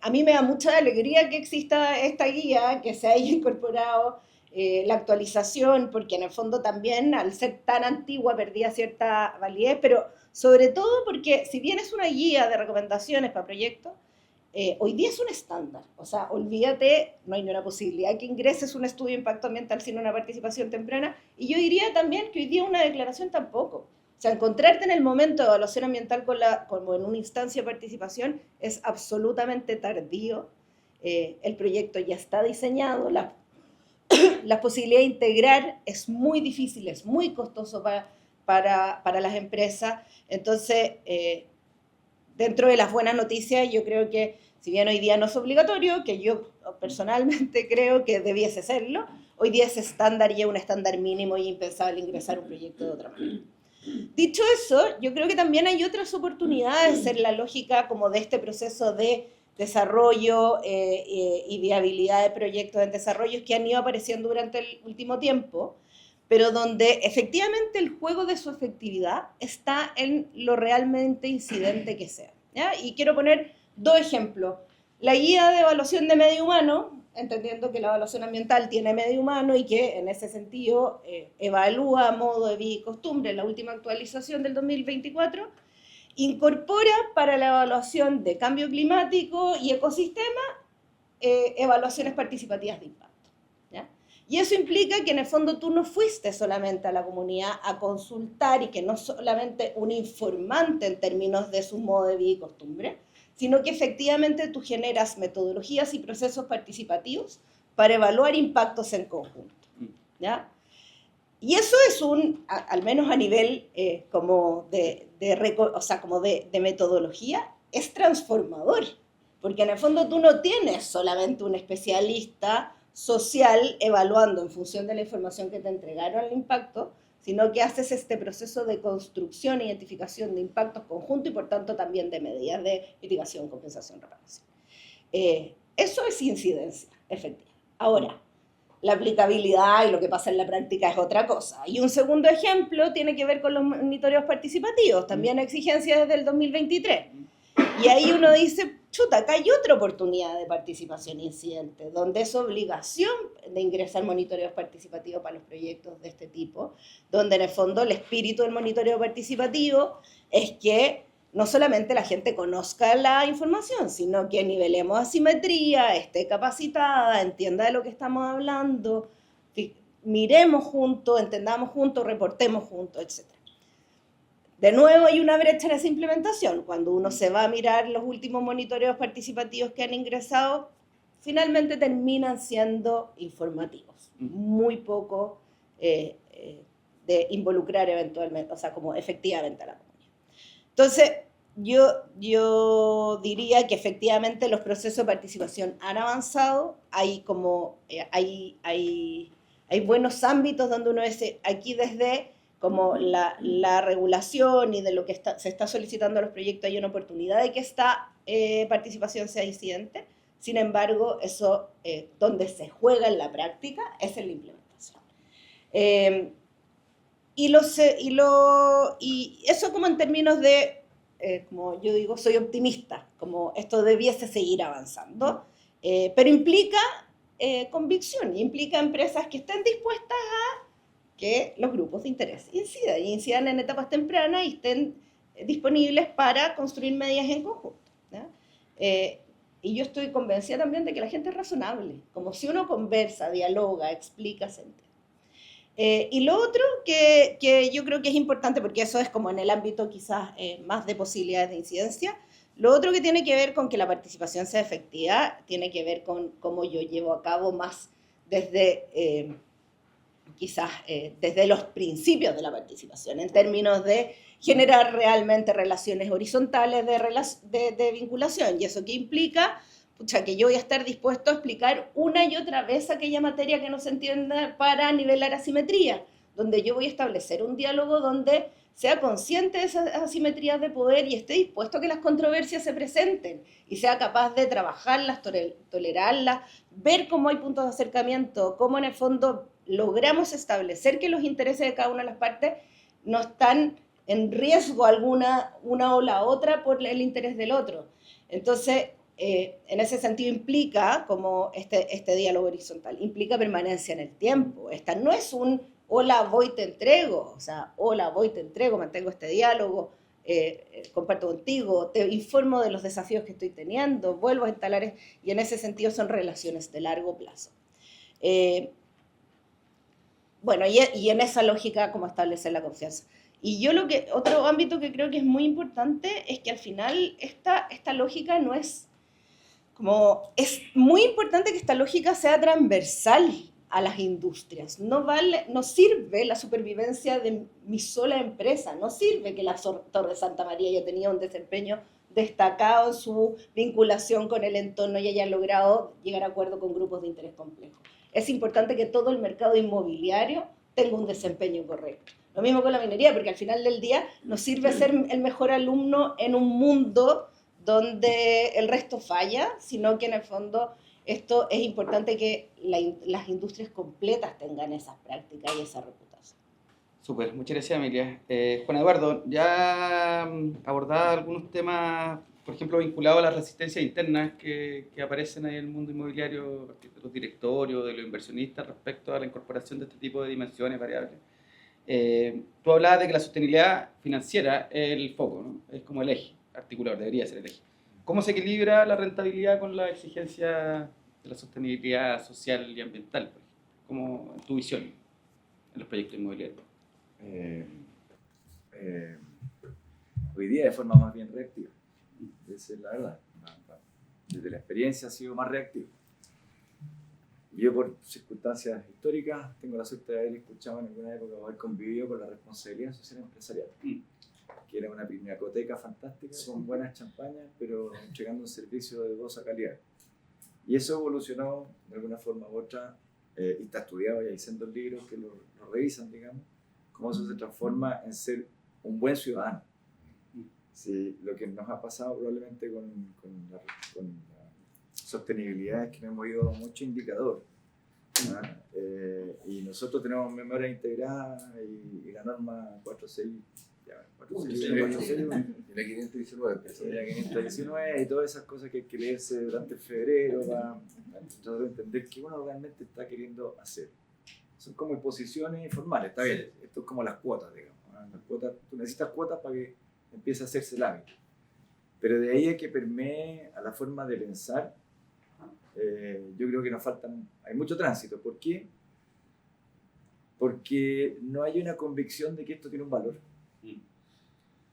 a mí me da mucha alegría que exista esta guía, que se haya incorporado la actualización, porque en el fondo también al ser tan antigua perdía cierta validez, pero sobre todo porque si bien es una guía de recomendaciones para proyectos, hoy día es un estándar. O sea, olvídate, no hay ni una posibilidad que ingreses un estudio de impacto ambiental sin una participación temprana. Y yo diría también que hoy día una declaración tampoco. O sea, encontrarte en el momento de evaluación ambiental como en una instancia de participación es absolutamente tardío. El proyecto ya está diseñado, la posibilidad de integrar es muy difícil, es muy costoso para las empresas. Entonces, dentro de las buenas noticias, yo creo que si bien hoy día no es obligatorio, que yo personalmente creo que debiese serlo, hoy día es estándar y es un estándar mínimo y impensable ingresar un proyecto de otra manera. Dicho eso, yo creo que también hay otras oportunidades en la lógica como de este proceso de desarrollo y viabilidad de proyectos en desarrollo que han ido apareciendo durante el último tiempo, pero donde efectivamente el juego de su efectividad está en lo realmente incidente que sea, ¿ya? Y quiero poner dos ejemplos. La guía de evaluación de medio humano, entendiendo que la evaluación ambiental tiene medio humano y que en ese sentido evalúa modo de vida y costumbre, la última actualización del 2024, incorpora para la evaluación de cambio climático y ecosistema evaluaciones participativas de impacto. ¿Ya? Y eso implica que en el fondo tú no fuiste solamente a la comunidad a consultar y que no solamente un informante en términos de su modo de vida y costumbre, sino que efectivamente tú generas metodologías y procesos participativos para evaluar impactos en conjunto. ¿Ya? Y eso es al menos a nivel como de metodología, es transformador, porque en el fondo tú no tienes solamente un especialista social evaluando en función de la información que te entregaron el impacto, sino que haces este proceso de construcción e identificación de impactos conjuntos y por tanto también de medidas de mitigación, compensación, reparación. Eso es incidencia efectiva. Ahora, la aplicabilidad y lo que pasa en la práctica es otra cosa. Y un segundo ejemplo tiene que ver con los monitoreos participativos, también exigencia desde el 2023. Y ahí uno dice, chuta, acá hay otra oportunidad de participación incidente, donde es obligación de ingresar monitoreos participativos para los proyectos de este tipo, donde en el fondo el espíritu del monitoreo participativo es que no solamente la gente conozca la información, sino que nivelemos asimetría, esté capacitada, entienda de lo que estamos hablando, miremos juntos, entendamos juntos, reportemos juntos, etc. De nuevo hay una brecha en esa implementación. Cuando uno se va a mirar los últimos monitoreos participativos que han ingresado, finalmente terminan siendo informativos, muy poco de involucrar eventualmente, o sea, como efectivamente a la comunidad. Entonces, yo diría que efectivamente los procesos de participación han avanzado, hay buenos ámbitos donde uno dice, aquí desde como la regulación y de lo que se está solicitando a los proyectos hay una oportunidad de que esta participación sea incidente. Sin embargo, eso donde se juega en la práctica es en la implementación. Y eso como en términos de, como yo digo, soy optimista, como esto debiese seguir avanzando, pero implica convicción, implica empresas que estén dispuestas a que los grupos de interés incidan en etapas tempranas y estén disponibles para construir medidas en conjunto, ¿ya? Y yo estoy convencida también de que la gente es razonable, como si uno conversa, dialoga, explica, se entiende. Y lo otro que yo creo que es importante, porque eso es como en el ámbito quizás más de posibilidades de incidencia, lo otro que tiene que ver con que la participación sea efectiva, tiene que ver con cómo yo llevo a cabo más desde, quizás desde los principios de la participación, en términos de generar realmente relaciones horizontales de vinculación. ¿Y eso qué implica? Pucha, que yo voy a estar dispuesto a explicar una y otra vez aquella materia que no se entienda para nivelar asimetría, donde yo voy a establecer un diálogo donde sea consciente de esas asimetrías de poder y esté dispuesto a que las controversias se presenten y sea capaz de trabajarlas, tolerarlas, ver cómo hay puntos de acercamiento, cómo en el fondo logramos establecer que los intereses de cada una de las partes no están en riesgo alguna, una o la otra, por el interés del otro. Entonces, en ese sentido implica, como este diálogo horizontal, implica permanencia en el tiempo. Esta no es un hola, voy, te entrego, o sea, hola, voy, te entrego, mantengo este diálogo, comparto contigo, te informo de los desafíos que estoy teniendo, vuelvo a instalar, y en ese sentido son relaciones de largo plazo. Bueno, y en esa lógica, como establecer la confianza. Y yo otro ámbito que creo que es muy importante es que al final esta lógica no es como, es muy importante que esta lógica sea transversal a las industrias. No sirve la supervivencia de mi sola empresa, no sirve que la Torre Santa María haya tenido un desempeño destacado en su vinculación con el entorno y haya logrado llegar a acuerdo con grupos de interés complejos. Es importante que todo el mercado inmobiliario tenga un desempeño correcto. Lo mismo con la minería, porque al final del día nos sirve ser el mejor alumno en un mundo donde el resto falla, sino que en el fondo esto es importante que las industrias completas tengan esas prácticas y esa reputación. Súper, muchas gracias, Emilia. Juan Eduardo, ya abordaba algunos temas, por ejemplo, vinculados a las resistencias internas que aparecen ahí en el mundo inmobiliario, de los directorios, de los inversionistas, respecto a la incorporación de este tipo de dimensiones variables. Tú hablabas de que la sostenibilidad financiera es el foco, ¿no? Es como el eje articulador, debería ser el eje. ¿Cómo se equilibra la rentabilidad con la exigencia de la sostenibilidad social y ambiental? ¿Cómo en tu visión en los proyectos inmobiliarios? Hoy día de forma más bien reactiva. Esa es la verdad. Desde la experiencia ha sido más reactivo. Yo, por circunstancias históricas, tengo la suerte de haber escuchado en alguna época o haber convivido con la responsabilidad social empresarial, que era una pinacoteca fantástica, con buenas champañas, pero entregando un servicio de dudosa calidad. Y eso evolucionó de alguna forma u otra, y está estudiado, y hay cientos de libros que lo revisan, digamos, cómo eso se transforma en ser un buen ciudadano. Sí, lo que nos ha pasado probablemente con la sostenibilidad es que no hemos ido a mucho indicador, ¿no? Y nosotros tenemos memoria integrada y la norma 4.6 y la 519. La 519 y todas esas cosas que hay que leerse durante febrero para tratar de entender qué uno realmente está queriendo hacer. Son como imposiciones formales, está bien. Esto es como las cuotas, digamos, ¿no? Las cuotas, tú necesitas cuotas para que empiece a hacerse el hábito. Pero de ahí a que permee a la forma de pensar, yo creo que nos faltan, hay mucho tránsito. ¿Por qué? Porque no hay una convicción de que esto tiene un valor.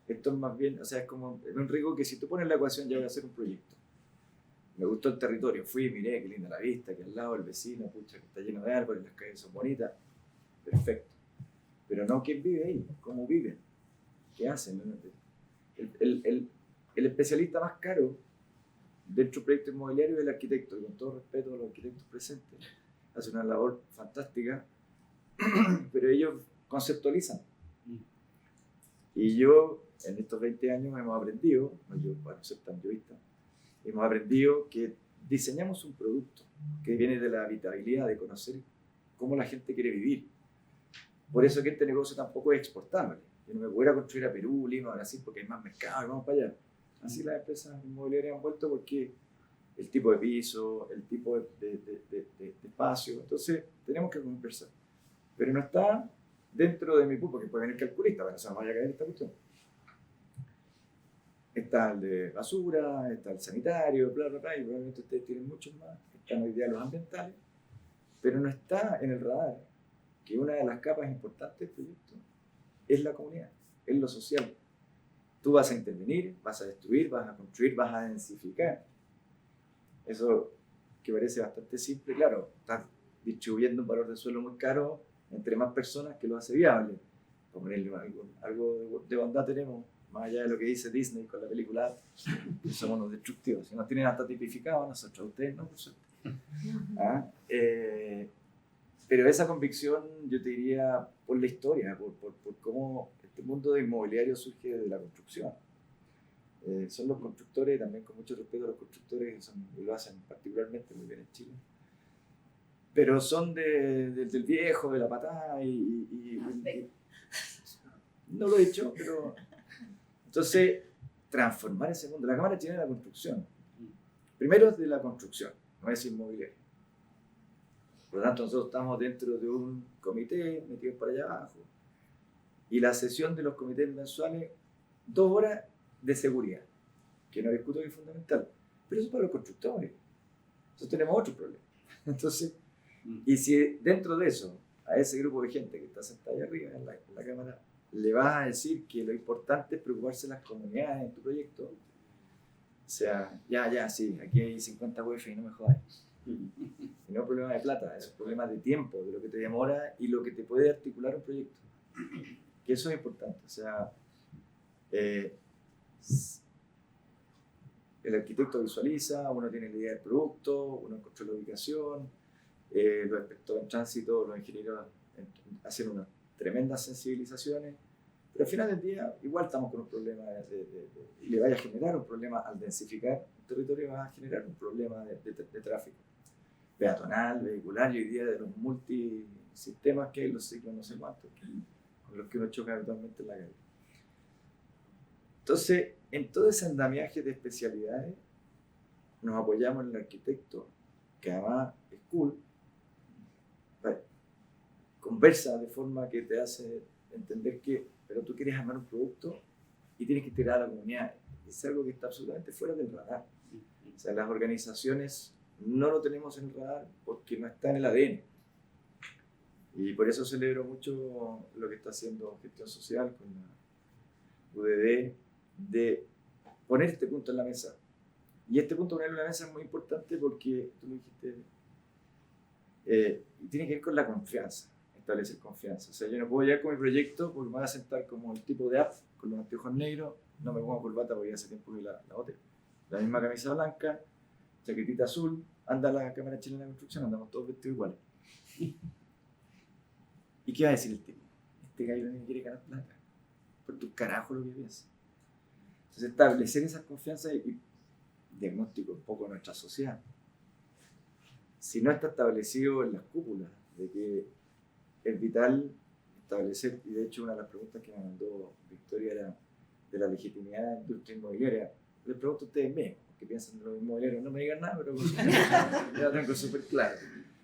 Esto es más bien, o sea, es como un riesgo que si tú pones la ecuación, ya voy a hacer un proyecto. Me gustó el territorio, fui, miré, qué linda la vista, que al lado el vecino, pucha, que está lleno de árboles, las calles son bonitas, perfecto. Pero no quién vive ahí, cómo viven, qué hacen. El especialista más caro dentro del proyecto inmobiliario es el arquitecto, y con todo respeto a los arquitectos presentes, hace una labor fantástica, pero ellos conceptualizan. Y yo, en estos 20 años, hemos aprendido, no yo para ser tan yoísta, hemos aprendido que diseñamos un producto que viene de la habitabilidad, de conocer cómo la gente quiere vivir. Por eso que este negocio tampoco es exportable. Yo no me pudiera construir a Perú, Lima, Brasil, porque hay más mercado y vamos para allá. Así las empresas inmobiliarias han vuelto porque el tipo de piso, el tipo de espacio. Entonces, tenemos que conversar. Pero no está dentro de mi pulpo, porque puede venir calculista, para que se nos vaya a caer esta cuestión. Está el de basura, está el sanitario, bla, bla, bla, y probablemente ustedes tienen muchos más. Están hoy día los ambientales, pero no está en el radar que una de las capas importantes del proyecto es la comunidad, es lo social. Tú vas a intervenir, vas a destruir, vas a construir, vas a densificar. Eso que parece bastante simple, claro, estás distribuyendo un valor de suelo muy caro entre más personas que lo hace viable. Por ponerle algo de bondad tenemos, más allá de lo que dice Disney con la película, que somos los destructivos. Si nos tienen hasta tipificados, nosotros, ustedes no, por suerte. ¿Ah? Pero esa convicción, yo te diría, por la historia, por cómo este mundo de inmobiliario surge de la construcción. Son los constructores, también con mucho respeto a los constructores, que lo hacen particularmente muy bien en Chile, pero son del viejo, de la patada, y no lo he hecho, pero... Entonces, transformar ese mundo. La Cámara Chilena de la Construcción, primero es de la construcción, no es inmobiliario. Por lo tanto, nosotros estamos dentro de un comité metidos para allá abajo. Y la sesión de los comités mensuales, 2 horas de seguridad, que no discuto que es fundamental. Pero eso es para los constructores. Nosotros tenemos otro problema. Entonces, y si dentro de eso, a ese grupo de gente que está sentada ahí arriba en la Cámara, le vas a decir que lo importante es preocuparse de las comunidades en tu proyecto, o sea, sí, aquí hay 50 UF y no me jodas. Y no es problema de plata, es un problema de tiempo, de lo que te demora y lo que te puede articular un proyecto. Que eso es importante. O sea, el arquitecto visualiza, uno tiene la idea del producto, uno encontró la ubicación, los expertos en tránsito, los ingenieros hacen unas tremendas sensibilizaciones, pero al final del día igual estamos con un problema y le vaya a generar un problema al densificar un territorio, va a generar un problema de tráfico peatonal, vehicular, y hoy día de los multisistemas que hay, los ciclos no sé cuántos, con los que uno choca habitualmente en la calle. Entonces, en todo ese andamiaje de especialidades, nos apoyamos en el arquitecto, que además es cool, conversa de forma que te hace entender que, pero tú quieres armar un producto y tienes que integrar a la comunidad. Es algo que está absolutamente fuera del radar. O sea, las organizaciones no lo tenemos en el radar porque no está en el ADN. Y por eso celebro mucho lo que está haciendo Gestión Social con la UDD, de poner este punto en la mesa. Y este punto ponerlo en la mesa es muy importante porque, tú lo dijiste, tiene que ver con la confianza, establecer confianza. O sea, yo no puedo llegar con mi proyecto porque me voy a sentar como el tipo de app, con los anteojos negros, no me pongo corbata porque hace tiempo que la boté. La misma camisa blanca, chaquetita azul, anda la Cámara Chilena de Construcción, andamos todos vestidos iguales. ¿Y qué va a decir el tipo? Este gallo no quiere ganar plata. Por tu carajo lo que piensa. Entonces, establecer esa confianza y diagnóstico un poco de nuestra sociedad. Si no está establecido en las cúpulas, de que es vital establecer, y de hecho una de las preguntas que me mandó Victoria era de la legitimidad de la industria inmobiliaria. Les pregunto a ustedes mismos, que piensan de los inmobiliarios, no me digan nada, pero ya lo tengo súper claro.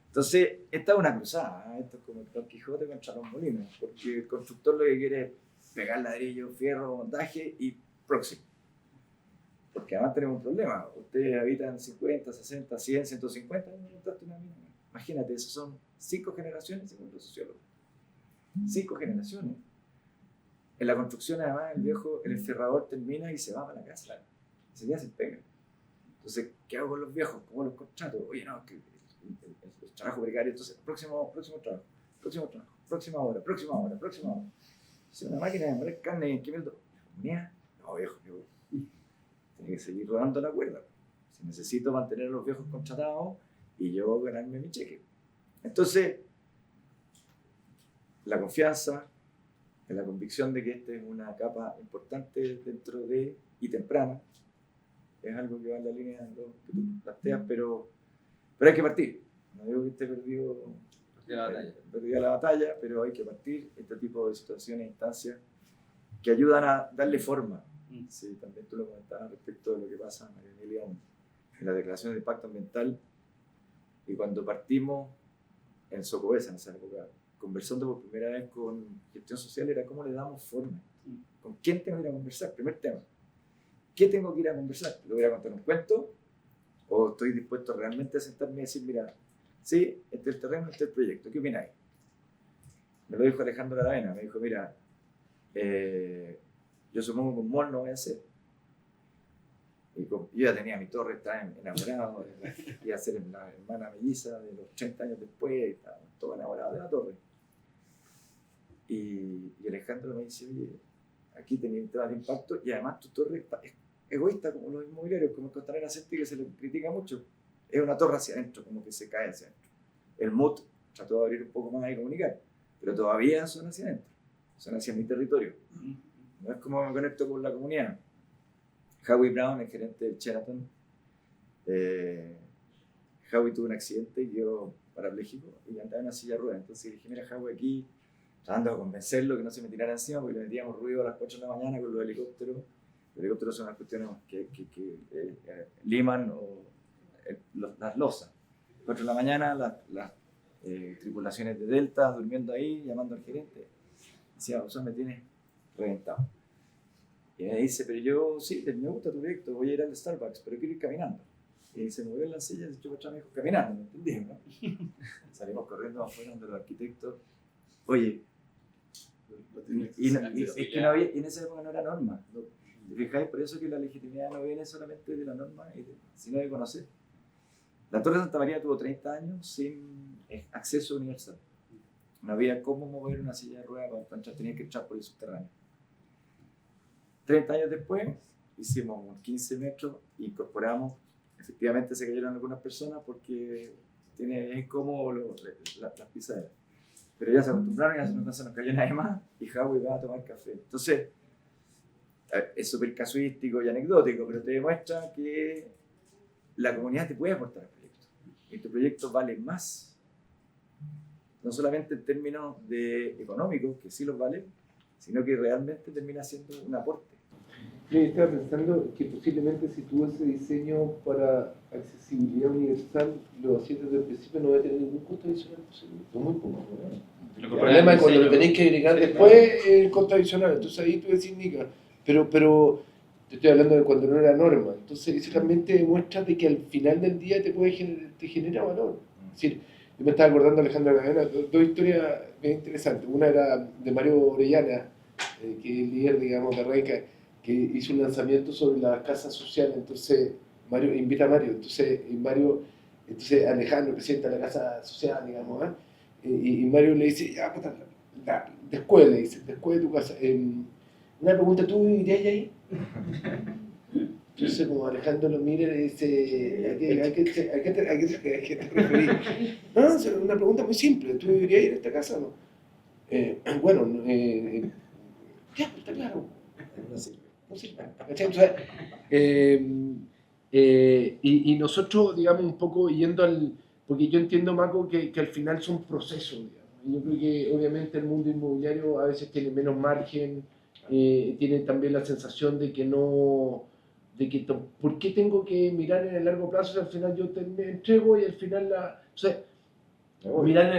Entonces, esta es una cruzada, ¿eh? Esto es como el Don Quijote contra los molinos, porque el constructor lo que quiere es pegar ladrillo, fierro, montaje y próximo. Porque además tenemos un problema, ustedes habitan 50, 60, 100, 150, no montaste una mina. Imagínate, eso son 5 generaciones según los sociólogos. 5 generaciones. En la construcción además el viejo, el encerrador termina y se va para la casa, se queda sin pega. Entonces, ¿qué hago con los viejos? ¿Cómo los contrato? Oye, no, que el trabajo precario, entonces, próximo trabajo, próxima hora. Si una máquina de moler carne, ¿en qué minuto? ¿Mía? No, viejo, tiene que seguir rodando la cuerda. Si necesito mantener a los viejos contratados y yo ganarme mi cheque. Entonces, la confianza, la convicción de que esta es una capa importante dentro de, y temprana, es algo que va en la línea de lo que tú planteas, pero hay que partir. No digo que esté perdida la batalla, pero hay que partir este tipo de situaciones e instancias que ayudan a darle forma. Sí, también tú lo comentabas respecto de lo que pasa, María Emilia, en la declaración de impacto ambiental, y cuando partimos en Socobesa, en esa época, conversando por primera vez con gestión social, era cómo le damos forma. ¿Con quién tengo que ir a conversar? Primer tema. ¿Qué tengo que ir a conversar? ¿Le voy a contar un cuento? ¿O estoy dispuesto realmente a sentarme y decir, mira, sí, este es el terreno, este es el proyecto, ¿qué opináis? Me lo dijo Alejandro Aravena, me dijo, mira, yo supongo que un mall no voy a hacer. Y yo ya tenía mi torre, estaba enamorado, iba a ser la hermana melliza de los 30 años después, estaba todo enamorado de la torre. Y Alejandro me dice, oye, aquí tenía un tema de impacto y además tu torre es egoísta como los inmobiliarios, como el Costanera Centi, que se le critica mucho. Es una torre hacia adentro, como que se cae hacia adentro. El MUT trató de abrir un poco más y comunicar, pero todavía son hacia adentro, son hacia mi territorio. No es como me conecto con la comunidad. Howie Brown, el gerente del Sheraton, Howie tuvo un accidente y quedó parapléjico y andaba en una silla de ruedas. Entonces le dije, mira, Howie, aquí tratando de convencerlo que no se me tirara encima porque le metíamos ruido a las 4 de la mañana con los helicópteros. Los helicópteros son unas cuestiones que liman las losas. 4 de la mañana, las tripulaciones de Delta durmiendo ahí, llamando al gerente. Decía, o sea, me tienes reventado. Y me dice, pero yo sí, me gusta tu proyecto, voy a ir al Starbucks, pero quiero ir caminando. Y se movió en la silla y se echó para atrás, me dijo, caminando, ¿me entendí? ¿No? Salimos corriendo afuera de los arquitectos. Oye, y en esa época no era norma. ¿Te fijáis? Por eso que la legitimidad no viene solamente de la norma, sino de conocer. La Torre de Santa María tuvo 30 años sin acceso universal. No había cómo mover una silla de ruedas para entrar, tenía que entrar por el subterráneo. 30 años después, hicimos unos 15 metros, incorporamos, efectivamente se cayeron algunas personas porque es incómodo las pisaderas. Pero ya se acostumbraron, ya no se nos cayó nadie más, y Howie va a tomar café. Entonces, es súper casuístico y anecdótico, pero te demuestra que la comunidad te puede aportar al proyecto. Y tu proyecto vale más, no solamente en términos económicos, que sí los vale, sino que realmente termina siendo un aporte. Yo estaba pensando que posiblemente si tuvo ese diseño para accesibilidad universal, lo hacías desde el principio, no va a tener ningún costo adicional posible. Es muy poco, ¿no? El problema es cuando lo tenéis que agregar después el costo adicional. Entonces ahí tú decís, Nica, pero te estoy hablando de cuando no era norma. Entonces eso también te demuestra de que al final del día te genera valor. Es decir, yo me estaba acordando, Alejandro Aravena, dos historias bien interesantes. Una era de Mario Orellana, que es el líder, digamos, de Reika, que hizo un lanzamiento sobre la casa social. Entonces Mario invita a Mario, entonces Alejandro, presidente de la casa social, digamos, y Mario le dice, ya, después le dice, después de tu casa, una pregunta, ¿tú vivirías ahí? Entonces como Alejandro lo mira y le dice, ¿a qué te referís? No, es una pregunta muy simple, ¿tú vivirías ahí en esta casa o no? Ya, está claro. No sirve. Entonces, y nosotros, digamos, un poco yendo porque yo entiendo, Maco, que al final son procesos, digamos. Y yo creo que obviamente el mundo inmobiliario a veces tiene menos margen, tiene también la sensación de que ¿por qué tengo que mirar en el largo plazo si al final yo me entrego y al final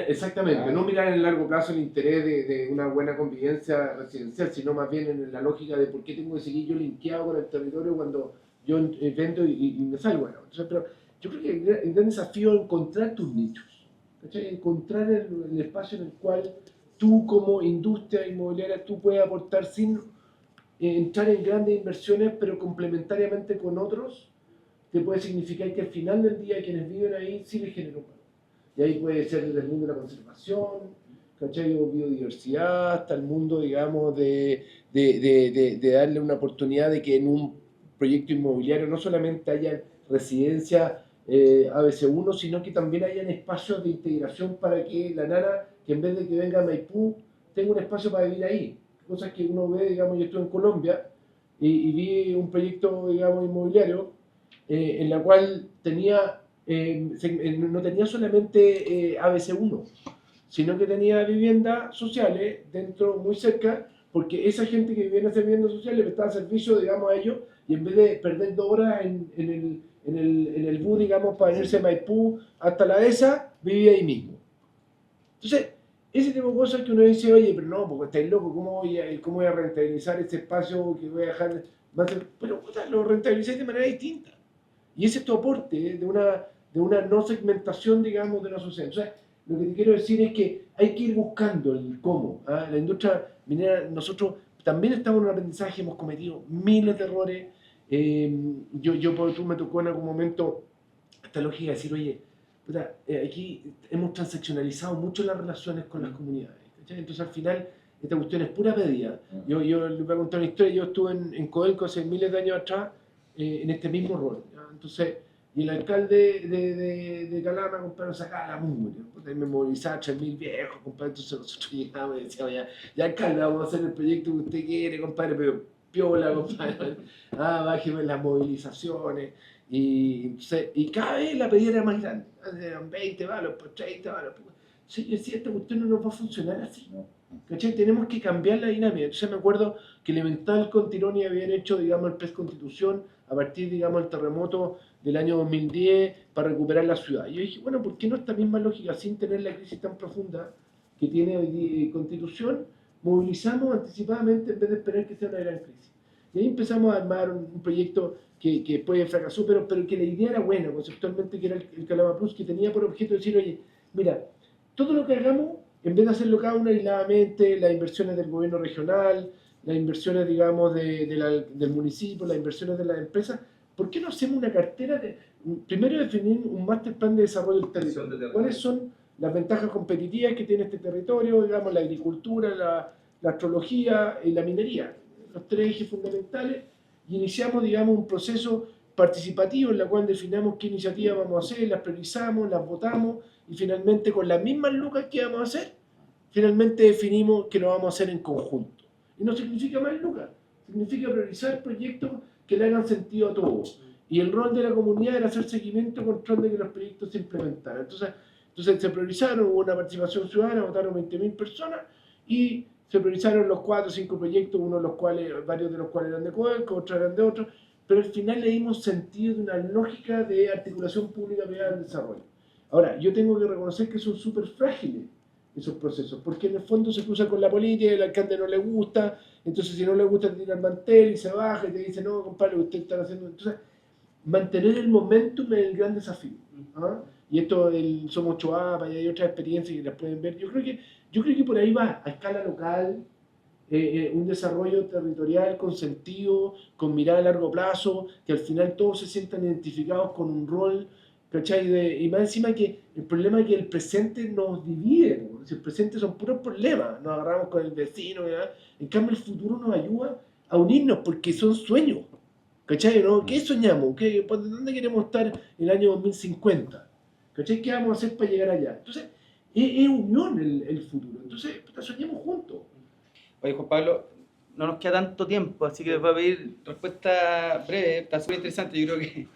exactamente, no mirar en el largo plazo el interés de una buena convivencia residencial, sino más bien en la lógica de por qué tengo que seguir yo linkeado con el territorio cuando yo vendo y me salgo. Entonces, pero yo creo que el gran desafío es encontrar tus nichos, ¿cachai? Encontrar el espacio en el cual tú como industria inmobiliaria tú puedes aportar sin entrar en grandes inversiones, pero complementariamente con otros, te puede significar que al final del día quienes viven ahí sí les genera un valor. Y ahí puede ser desde el mundo de la conservación, ¿cachai? O biodiversidad, hasta el mundo, digamos, de darle una oportunidad de que en un proyecto inmobiliario no solamente haya residencias ABC1, sino que también hayan espacios de integración para que la nana, que en vez de que venga a Maipú, tenga un espacio para vivir ahí. Cosas que uno ve, digamos, yo estuve en Colombia y vi un proyecto, digamos, inmobiliario en la cual tenía, no tenía solamente ABC1, sino que tenía viviendas sociales dentro, muy cerca, porque esa gente que vivía en esas viviendas sociales le prestaba servicio, digamos, a ellos, y en vez de perder 2 horas en el bus, digamos, para irse a Maipú hasta la ESA, vivía ahí mismo. Entonces, ese tipo de cosas que uno dice, oye, pero no, porque estáis loco, ¿cómo voy a rentabilizar ese espacio que voy a dejar? Pero puta, lo rentabilizáis de manera distinta. Y ese es tu aporte de una no segmentación, digamos, de la sociedad. Entonces, lo que te quiero decir es que hay que ir buscando el cómo. ¿Ah? La industria minera, nosotros también estamos en un aprendizaje, hemos cometido miles de errores. Tú me tocó en algún momento esta lógica de decir, oye, puta, aquí hemos transaccionalizado mucho las relaciones con las comunidades. ¿Cachai? Entonces, al final, esta cuestión es pura pedida. Yo les voy a contar una historia. Yo estuve en Codelco hace miles de años atrás en este mismo rol. ¿Ya? Entonces, y el alcalde de Calama, compadre, sacaba la mugre. Me movilizaba 3.000 viejos, compadre. Entonces nosotros llegábamos y decíamos, ya alcalde, vamos a hacer el proyecto que usted quiere, compadre, pero piola, compadre. Bájeme las movilizaciones. Y cada vez la pedida era más grande. Eran 20 balos, pues 30 balos. Yo decía, esta cuestión no nos va a funcionar así. ¿Cachai? Tenemos que cambiar la dinámica. Entonces me acuerdo que Elemental con Tironi habían hecho, digamos, el PES Constitución a partir, digamos, del terremoto del año 2010 para recuperar la ciudad. Y yo dije, bueno, ¿por qué no esta misma lógica, sin tener la crisis tan profunda que tiene hoy Constitución, movilizamos anticipadamente en vez de esperar que sea una gran crisis? Y ahí empezamos a armar un proyecto que después fracasó, pero que la idea era buena, conceptualmente, que era el Calama Plus, que tenía por objeto decir, oye, mira, todo lo que hagamos, en vez de hacerlo cada uno aisladamente, las inversiones del gobierno regional, las inversiones, digamos, del municipio, las inversiones de las empresas, ¿por qué no hacemos una cartera primero definir un master plan de desarrollo del territorio? ¿Cuáles son las ventajas competitivas que tiene este territorio? Digamos, la agricultura, la astrología y la minería, los 3 ejes fundamentales, y iniciamos, digamos, un proceso participativo en el cual definamos qué iniciativas vamos a hacer, las priorizamos, las votamos, y finalmente con las mismas lucas que vamos a hacer, finalmente definimos que lo vamos a hacer en conjunto. Y no significa más lucas, significa priorizar proyectos que le hagan sentido a todos. Y el rol de la comunidad era hacer seguimiento y control de que los proyectos se implementaran. Entonces se priorizaron, hubo una participación ciudadana, votaron 20.000 personas y se priorizaron los 4 o 5 proyectos, varios de los cuales eran de Codelco, otros eran de otros, pero al final le dimos sentido de una lógica de articulación pública-privada del desarrollo. Ahora, yo tengo que reconocer que son súper frágiles esos procesos, porque en el fondo se cruza con la política, el alcalde no le gusta, entonces si no le gusta te tira el mantel y se baja y te dice, no, compadre, usted está haciendo... Entonces, mantener el momentum es el gran desafío. ¿Ah? Y esto del Somos Choapa y hay otras experiencias que las pueden ver. Yo creo que por ahí va, a escala local, un desarrollo territorial con sentido, con mirada a largo plazo, que al final todos se sientan identificados con un rol, ¿cachai? Y más encima que el problema es que el presente nos divide, ¿no? Si el presente son puros problemas, nos agarramos con el vecino, ¿verdad? En cambio el futuro nos ayuda a unirnos porque son sueños, ¿cachai? ¿No? ¿Qué soñamos? ¿Dónde queremos estar en el año 2050? ¿Cachai? ¿Qué vamos a hacer para llegar allá? Entonces, es unión el futuro, entonces soñemos juntos. Oye, Juan Pablo, no nos queda tanto tiempo, así que les voy a pedir respuesta breve, está súper interesante, yo creo que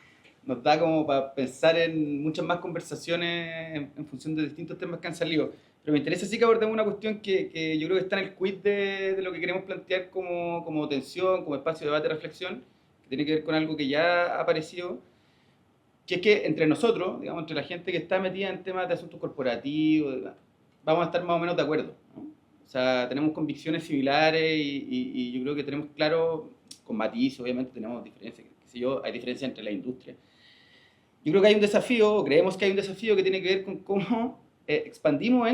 nos da como para pensar en muchas más conversaciones en función de distintos temas que han salido. Pero me interesa sí que abordemos una cuestión que yo creo que está en el quid de lo que queremos plantear como tensión, como espacio de debate y reflexión, que tiene que ver con algo que ya ha aparecido, que es que entre nosotros, digamos, entre la gente que está metida en temas de asuntos corporativos, vamos a estar más o menos de acuerdo, ¿no? O sea, tenemos convicciones similares y yo creo que tenemos claro, con matices, obviamente tenemos diferencias, qué sé yo, hay diferencias entre la industria. Yo creo que hay un desafío, o creemos que hay un desafío que tiene que ver con cómo expandimos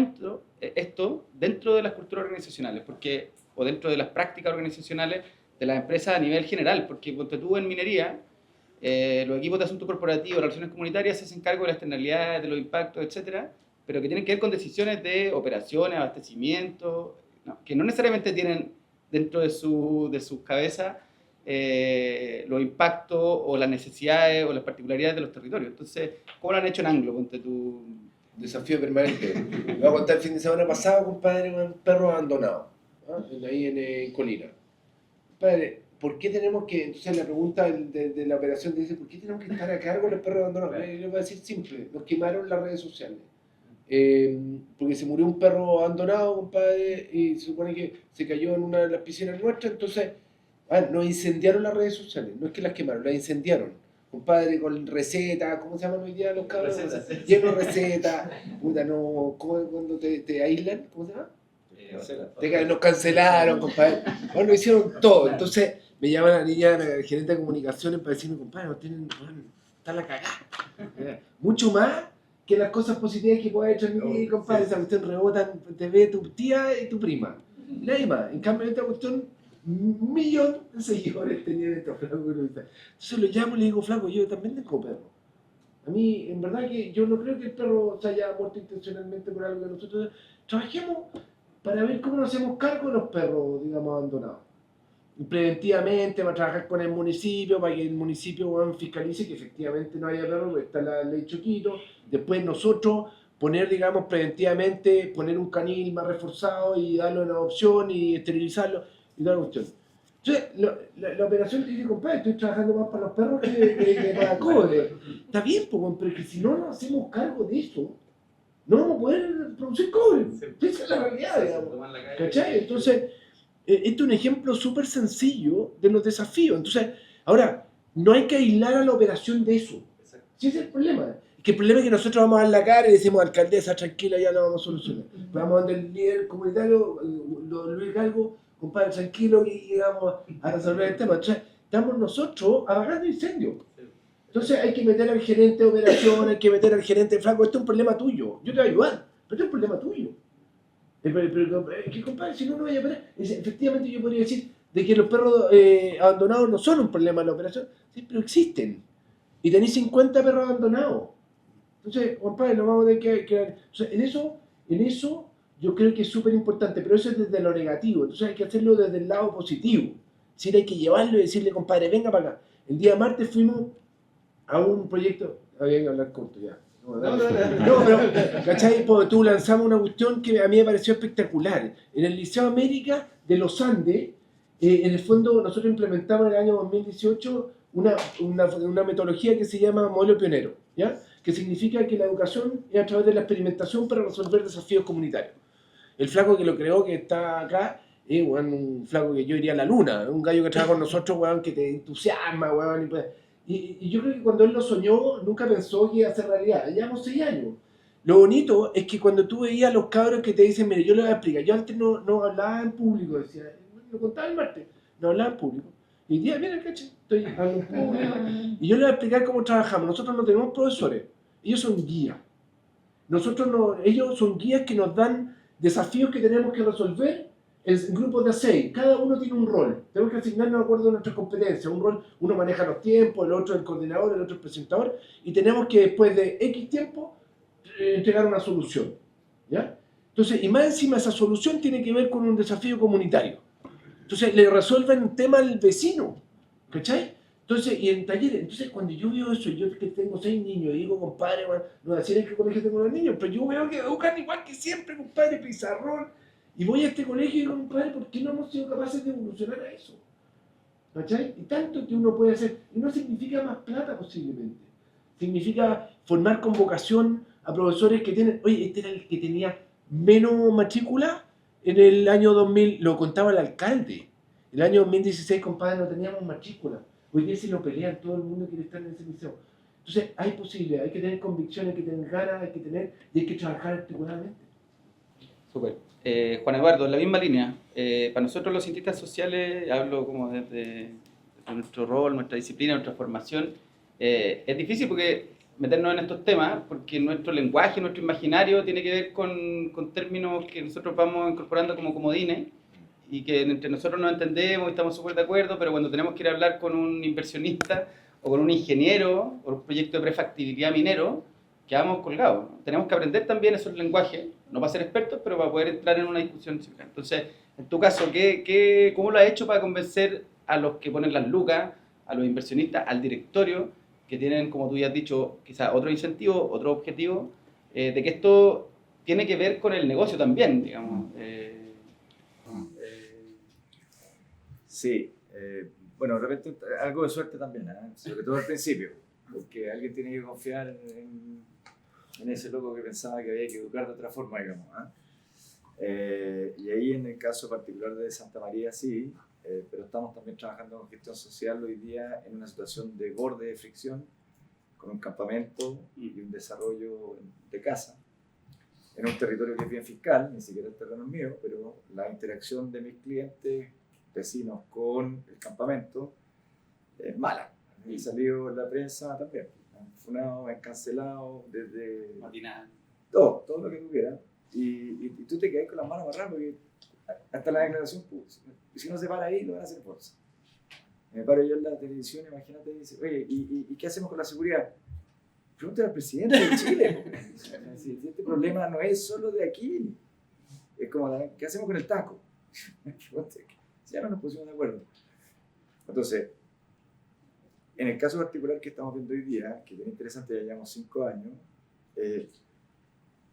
esto dentro de las culturas organizacionales, o dentro de las prácticas organizacionales de las empresas a nivel general, porque ponte tú en minería, Los equipos de asuntos corporativos, relaciones comunitarias se hacen cargo de las externalidades, de los impactos, etcétera, pero que tienen que ver con decisiones de operaciones, abastecimiento, que no necesariamente tienen dentro de sus cabezas los impactos o las necesidades o las particularidades de los territorios. Entonces, ¿cómo lo han hecho en Anglo? Ponte tú. Desafío permanente. Me voy a contar el fin de semana pasado, compadre, con un perro abandonado, ahí en Colina. Compadre, ¿por qué tenemos que...? Entonces la pregunta de la operación dice, ¿por qué tenemos que estar a cargo de los perros abandonados? Yo les voy a decir simple, nos quemaron las redes sociales. Porque se murió un perro abandonado, compadre, y se supone que se cayó en una de las piscinas nuestras, entonces nos incendiaron las redes sociales, no es que las quemaron, las incendiaron. Compadre, con recetas, ¿cómo se llaman hoy día los cabros? Lleno de recetas, puta, no, ¿cómo cuando te aíslan? ¿Cómo se llama? Nos cancelaron, compadre. Bueno, hicieron todo. Entonces me llaman a la niña, la gerente de comunicaciones, para decirme, compadre, no tienen, bueno, está la cagada. Mucho más que las cosas positivas que pueda transmitir, compadre. Esa cuestión rebota, te ve tu tía y tu prima. Nadie más. En cambio, esta cuestión, 1 millón de seguidores tenían estos flacos. Entonces lo llamo y le digo, flaco, yo también tengo perro. A mí, en verdad que yo no creo que el perro se haya muerto intencionalmente por algo que nosotros trabajemos para ver cómo nos hacemos cargo de los perros, digamos, abandonados. Y preventivamente, para trabajar con el municipio, para que el municipio fiscalice que efectivamente no haya perro, porque está la ley Choquito. Después nosotros poner, digamos, preventivamente, poner un canil más reforzado y darlo en adopción y esterilizarlo y toda la cuestión. Entonces, la operación te dice, compadre, estoy trabajando más para los perros que para cobre. Está bien, pero que si no nos hacemos cargo de eso, no vamos a poder producir cobre. Esa es la realidad, digamos. ¿Cachai? Entonces, este es un ejemplo súper sencillo de los desafíos. Entonces, ahora, no hay que aislar a la operación de eso. Sí, ese es el problema. Que el problema es que nosotros vamos a dar la cara y decimos, alcaldesa, tranquila, ya lo vamos a solucionar. Vamos a dar el líder comunitario, Luis Galgo, compadre, tranquilo, y vamos a resolver el tema. Entonces, estamos nosotros apagando incendios. Entonces, hay que meter al gerente de operación, hay que meter al gerente de flaco. Esto es un problema tuyo. Yo te voy a ayudar, pero esto es un problema tuyo. Pero que, compadre, si no, no vaya a parar. Efectivamente, yo podría decir de que los perros abandonados no son un problema en la operación, sí, pero existen. Y tenéis 50 perros abandonados. Entonces, compadre, nos vamos a tener que o sea, en eso yo creo que es súper importante, pero eso es desde lo negativo. Entonces hay que hacerlo desde el lado positivo. Sí, hay que llevarlo y decirle, compadre, venga para acá. El día martes fuimos a un proyecto, había que hablar corto ya. No, pero, ¿cachai? Porque tú lanzamos una cuestión que a mí me pareció espectacular. En el Liceo América de los Andes, en el fondo nosotros implementamos en el año 2018 una metodología que se llama modelo pionero, ¿ya? Que significa que la educación es a través de la experimentación para resolver desafíos comunitarios. El flaco que lo creó, que está acá, es un flaco que yo iría a la luna, un gallo que trabaja con nosotros, weón, que te entusiasma, weón, y yo creo que cuando él lo soñó, nunca pensó que iba a ser realidad. Llevamos 6 años. Lo bonito es que cuando tú veías a los cabros que te dicen, mire, yo les voy a explicar, yo antes no hablaba en público, decía, lo contaba el martes, no hablaba en público. Y el día, mira, caché, estoy hablando en público. Y yo les voy a explicar cómo trabajamos. Nosotros no tenemos profesores, ellos son guías. Ellos son guías que nos dan desafíos que tenemos que resolver en grupos de 6. Cada uno tiene un rol. Tenemos que asignarnos de acuerdo a nuestras competencias. Un rol, uno maneja los tiempos, el otro el coordinador, el otro el presentador. Y tenemos que después de X tiempo entregar una solución. ¿Ya? Entonces, y más encima esa solución tiene que ver con un desafío comunitario. Entonces, le resuelven un tema al vecino. ¿Cachai? Entonces, y en talleres, entonces cuando yo veo eso, yo que tengo 6 niños, y digo, compadre, bueno, no decir en qué colegio tengo los niños, pero yo veo que educan igual que siempre, compadre, pizarrón, y voy a este colegio y digo, compadre, ¿por qué no hemos sido capaces de evolucionar a eso? ¿Cachai? Y tanto que uno puede hacer, y no significa más plata posiblemente, significa formar con vocación a profesores que tienen, oye, este era el que tenía menos matrícula en el año 2000, lo contaba el alcalde, el año 2016, compadre, no teníamos matrícula. Hoy día se lo pelean, todo el mundo quiere estar en ese liceo. Entonces, hay posibilidad, hay que tener convicción, hay que tener ganas, hay que trabajar articuladamente. Súper. Juan Eduardo, en la misma línea, para nosotros los cientistas sociales, hablo como desde nuestro rol, nuestra disciplina, nuestra formación, es difícil porque meternos en estos temas, porque nuestro lenguaje, nuestro imaginario tiene que ver con términos que nosotros vamos incorporando como comodines, y que entre nosotros nos entendemos y estamos súper de acuerdo, pero cuando tenemos que ir a hablar con un inversionista o con un ingeniero, o un proyecto de prefactibilidad minero, quedamos colgados, ¿no? Tenemos que aprender también esos lenguajes, no para ser expertos, pero para poder entrar en una discusión civil. Entonces, en tu caso, ¿cómo lo has hecho para convencer a los que ponen las lucas, a los inversionistas, al directorio, que tienen, como tú ya has dicho, quizás otro incentivo, otro objetivo, de que esto tiene que ver con el negocio también, digamos? Sí, bueno, de repente algo de suerte también, sobre todo al principio, porque alguien tiene que confiar en ese loco que pensaba que había que educar de otra forma, digamos. Y ahí en el caso particular de Santa María sí, pero estamos también trabajando con gestión social hoy día en una situación de borde de fricción, con un campamento y un desarrollo de casa, en un territorio que es bien fiscal, ni siquiera el terreno es mío, pero la interacción de mis clientes, vecinos con el campamento, es mala. Y salió en la prensa también. Han funado, han cancelado, desde... Matinal. Todo lo que tú quieras. Y tú te quedas con las manos amarradas porque hasta la declaración, pues, si no se para ahí, lo van a hacer fuerza. Me paro yo en la televisión, imagínate, y dice, oye, ¿y qué hacemos con la seguridad? Pregúntale al presidente de Chile. Si este problema no es solo de aquí, es como, ¿qué hacemos con el taco? Ya no nos pusimos de acuerdo. Entonces, en el caso particular que estamos viendo hoy día, que es interesante, ya llevamos 5 años,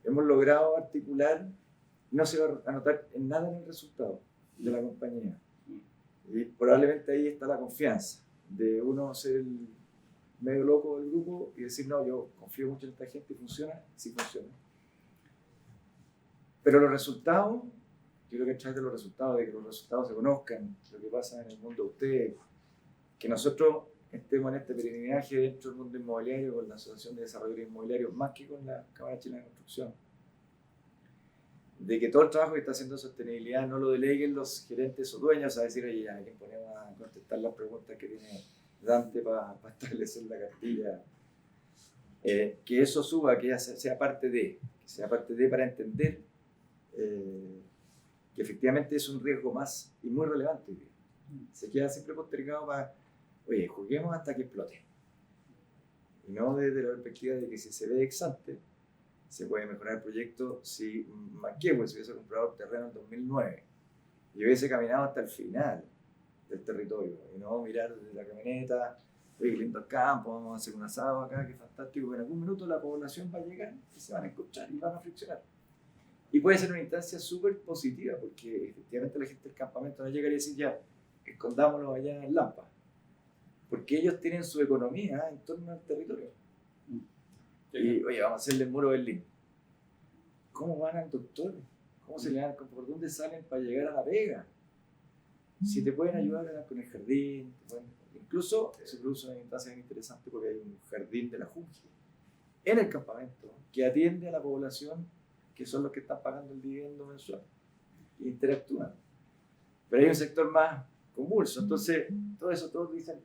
hemos logrado articular, no se va a notar en nada en el resultado de la compañía. Y probablemente ahí está la confianza de uno ser el medio loco del grupo y decir, no, yo confío mucho en esta gente y funciona, sí funciona. Pero los resultados, yo creo que a través de los resultados, de que los resultados se conozcan, lo que pasa en el mundo de ustedes, que nosotros estemos en este peregrinaje dentro del mundo inmobiliario con la Asociación de Desarrolladores Inmobiliarios, más que con la Cámara Chilena de Construcción, de que todo el trabajo que está haciendo sostenibilidad no lo deleguen los gerentes o dueños a decir, oye, ya, ¿quién ponemos a contestar las preguntas que tiene Dante para establecer la cartilla? Que eso suba, que sea parte de para entender que efectivamente es un riesgo más y muy relevante. Se queda siempre postergado para, oye, juguemos hasta que explote. Y no desde la perspectiva de que si se ve ex ante, se puede mejorar el proyecto. Si Manquehue se hubiese comprado el terreno en 2009 y hubiese caminado hasta el final del territorio y no mirar desde la camioneta, oye, qué lindo el campo, vamos a hacer un asado acá, qué fantástico, en algún minuto la población va a llegar y se van a encontrar y van a friccionar. Y puede ser una instancia súper positiva porque efectivamente la gente del campamento no llegaría a decir, ya, escondámoslo allá en Lampa, porque ellos tienen su economía en torno al territorio. Y, oye, vamos a hacerle el muro de Berlín. ¿Cómo van al doctor? ¿Cómo se le dan? ¿Por dónde salen para llegar a la Vega? Si te pueden ayudar con el jardín. Bueno, incluso se produce una instancia bien interesante porque hay un jardín de la Junji en el campamento que atiende a la población que son los que están pagando el dividendo mensual. E interactúan. Pero hay un sector más convulso. Entonces, todo eso, todos dicen,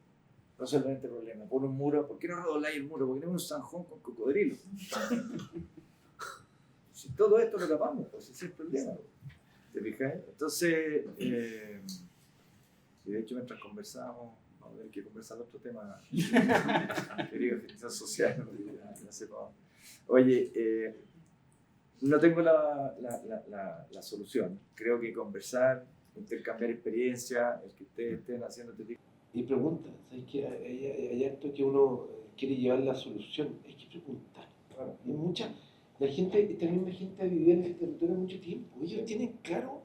resuelven este problema. Pon un muro. ¿Por qué no redobláis el muro? Porque tenemos un zanjón con cocodrilo. Si todo esto lo tapamos, pues ese es el problema. ¿Te fijas? Entonces, y de hecho, mientras conversábamos, vamos a tener que conversar otro tema. Querido, gestión social. No sé cómo. Oye, no tengo la solución. Creo que conversar, intercambiar experiencia, el que ustedes estén haciendo este tipo. Y pregunta, ¿sabes qué? Hay actos que uno quiere llevar la solución, hay que preguntar. Claro. Hay mucha, esta misma gente ha vivido en el territorio mucho tiempo, ellos tienen claro,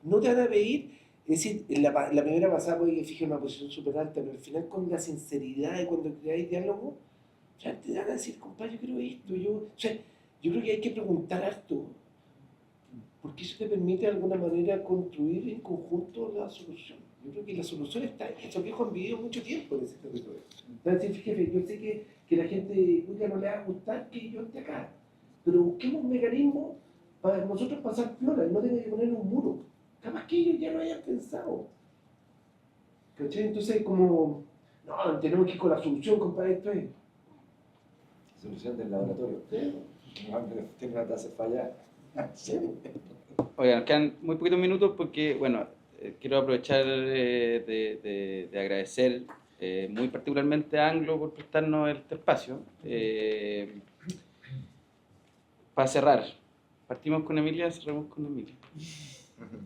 no te van a pedir, es decir, la primera pasada puede que fije una posición súper alta, pero al final con la sinceridad de cuando creáis diálogo, ya te van a decir, compadre, yo quiero esto, yo creo que hay que preguntar harto, porque eso te permite de alguna manera construir en conjunto la solución. Yo creo que la solución está ahí. Esos viejos han vivido mucho tiempo en ese territorio. Entonces, jefe, yo sé que la gente no le va a gustar que yo esté acá, pero busquemos un mecanismo para nosotros pasar flora y no tener que poner un muro. Capaz que ellos ya lo hayan pensado. ¿Cachai? Entonces, como, no, tenemos que ir con la solución, compadre, esto es. Solución del laboratorio. ¿Sí? Tiene una tasa de fallar. ¿Sí? Oigan, nos quedan muy poquitos minutos porque, bueno, quiero aprovechar de agradecer muy particularmente a Anglo por prestarnos este espacio. Para cerrar, partimos con Emilia, cerramos con Emilia.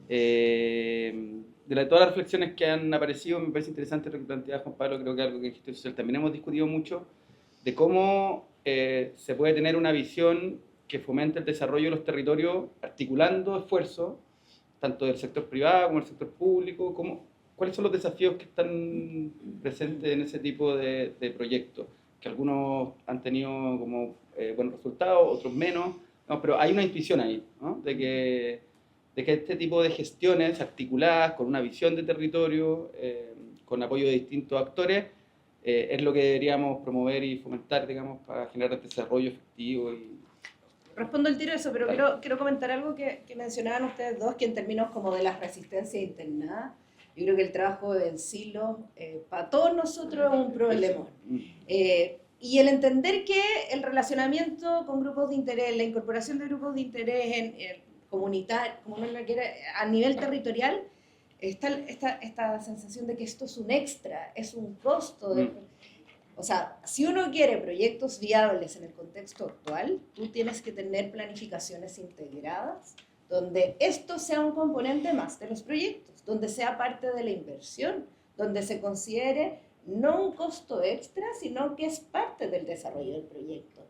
De todas las reflexiones que han aparecido, me parece interesante lo que planteaba Juan Pablo, creo que algo que dijiste social. También hemos discutido mucho de cómo se puede tener una visión que fomente el desarrollo de los territorios, articulando esfuerzos, tanto del sector privado como del sector público. ¿Cuáles son los desafíos que están presentes en ese tipo de proyectos? Que algunos han tenido como buenos resultados, otros menos, no, pero hay una intuición ahí, ¿no? de que este tipo de gestiones articuladas, con una visión de territorio, con apoyo de distintos actores, es lo que deberíamos promover y fomentar, digamos, para generar desarrollo efectivo. Respondo el tiro de eso, pero quiero comentar algo que mencionaban ustedes dos, que en términos como de las resistencias internas, yo creo que el trabajo en silo para todos nosotros es un problema. Y el entender que el relacionamiento con grupos de interés, la incorporación de grupos de interés en comunitario, como uno lo quiera, a nivel territorial, está esta sensación de que esto es un extra, es un costo. O sea, si uno quiere proyectos viables en el contexto actual, tú tienes que tener planificaciones integradas, donde esto sea un componente más de los proyectos, donde sea parte de la inversión, donde se considere no un costo extra, sino que es parte del desarrollo del proyecto.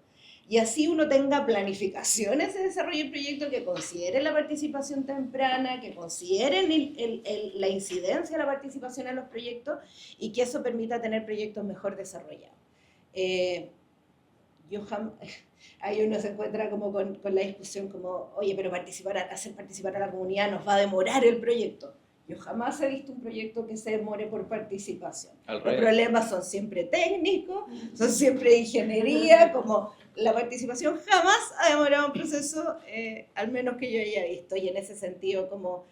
Y así uno tenga planificaciones de desarrollo del proyecto que consideren la participación temprana, que consideren la incidencia de la participación en los proyectos y que eso permita tener proyectos mejor desarrollados. Ahí uno se encuentra como con la discusión como, oye, pero hacer participar a la comunidad nos va a demorar el proyecto. Yo jamás he visto un proyecto que se demore por participación. Los problemas son siempre técnicos, son siempre de ingeniería, como la participación jamás ha demorado un proceso, al menos que yo haya visto. Y en ese sentido, como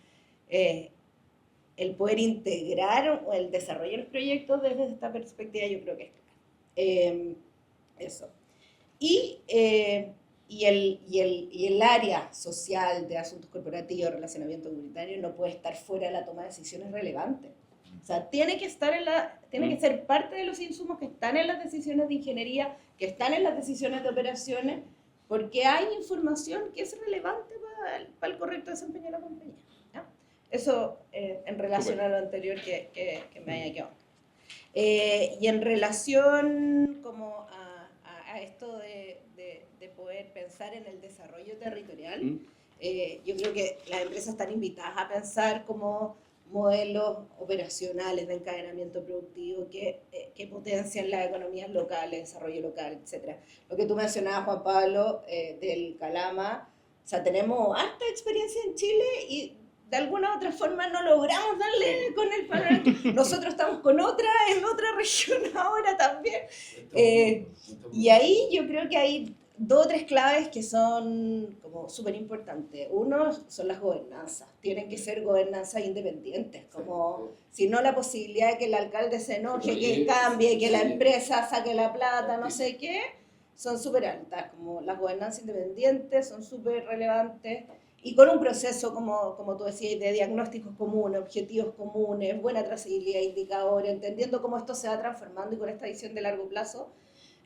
el poder integrar o el desarrollo de los proyectos desde esta perspectiva, yo creo que es claro. Eso. Y el área social de asuntos corporativos, relacionamiento comunitario, no puede estar fuera de la toma de decisiones relevantes. O sea, tiene que ser parte de los insumos que están en las decisiones de ingeniería, que están en las decisiones de operaciones, porque hay información que es relevante para el correcto desempeño de la compañía, ¿ya? Eso en relación a lo anterior que me haya quedado. Y en relación como a esto de poder pensar en el desarrollo territorial, yo creo que las empresas están invitadas a pensar como modelos operacionales de encadenamiento productivo que potencian las economías locales, desarrollo local, etc. Lo que tú mencionabas, Juan Pablo, del Calama, o sea, tenemos harta experiencia en Chile y de alguna u otra forma no logramos darle con el panorama. Nosotros estamos en otra región ahora también. Y ahí yo creo que hay 2 o 3 claves que son como súper importantes. Uno son las gobernanzas. Tienen que ser gobernanzas independientes. Como si no la posibilidad de que el alcalde se enoje, que cambie, que la empresa saque la plata, no sé qué, son súper altas. Como las gobernanzas independientes son súper relevantes. Y con un proceso, como tú decías, de diagnósticos comunes, objetivos comunes, buena trazabilidad de indicadores, entendiendo cómo esto se va transformando y con esta visión de largo plazo,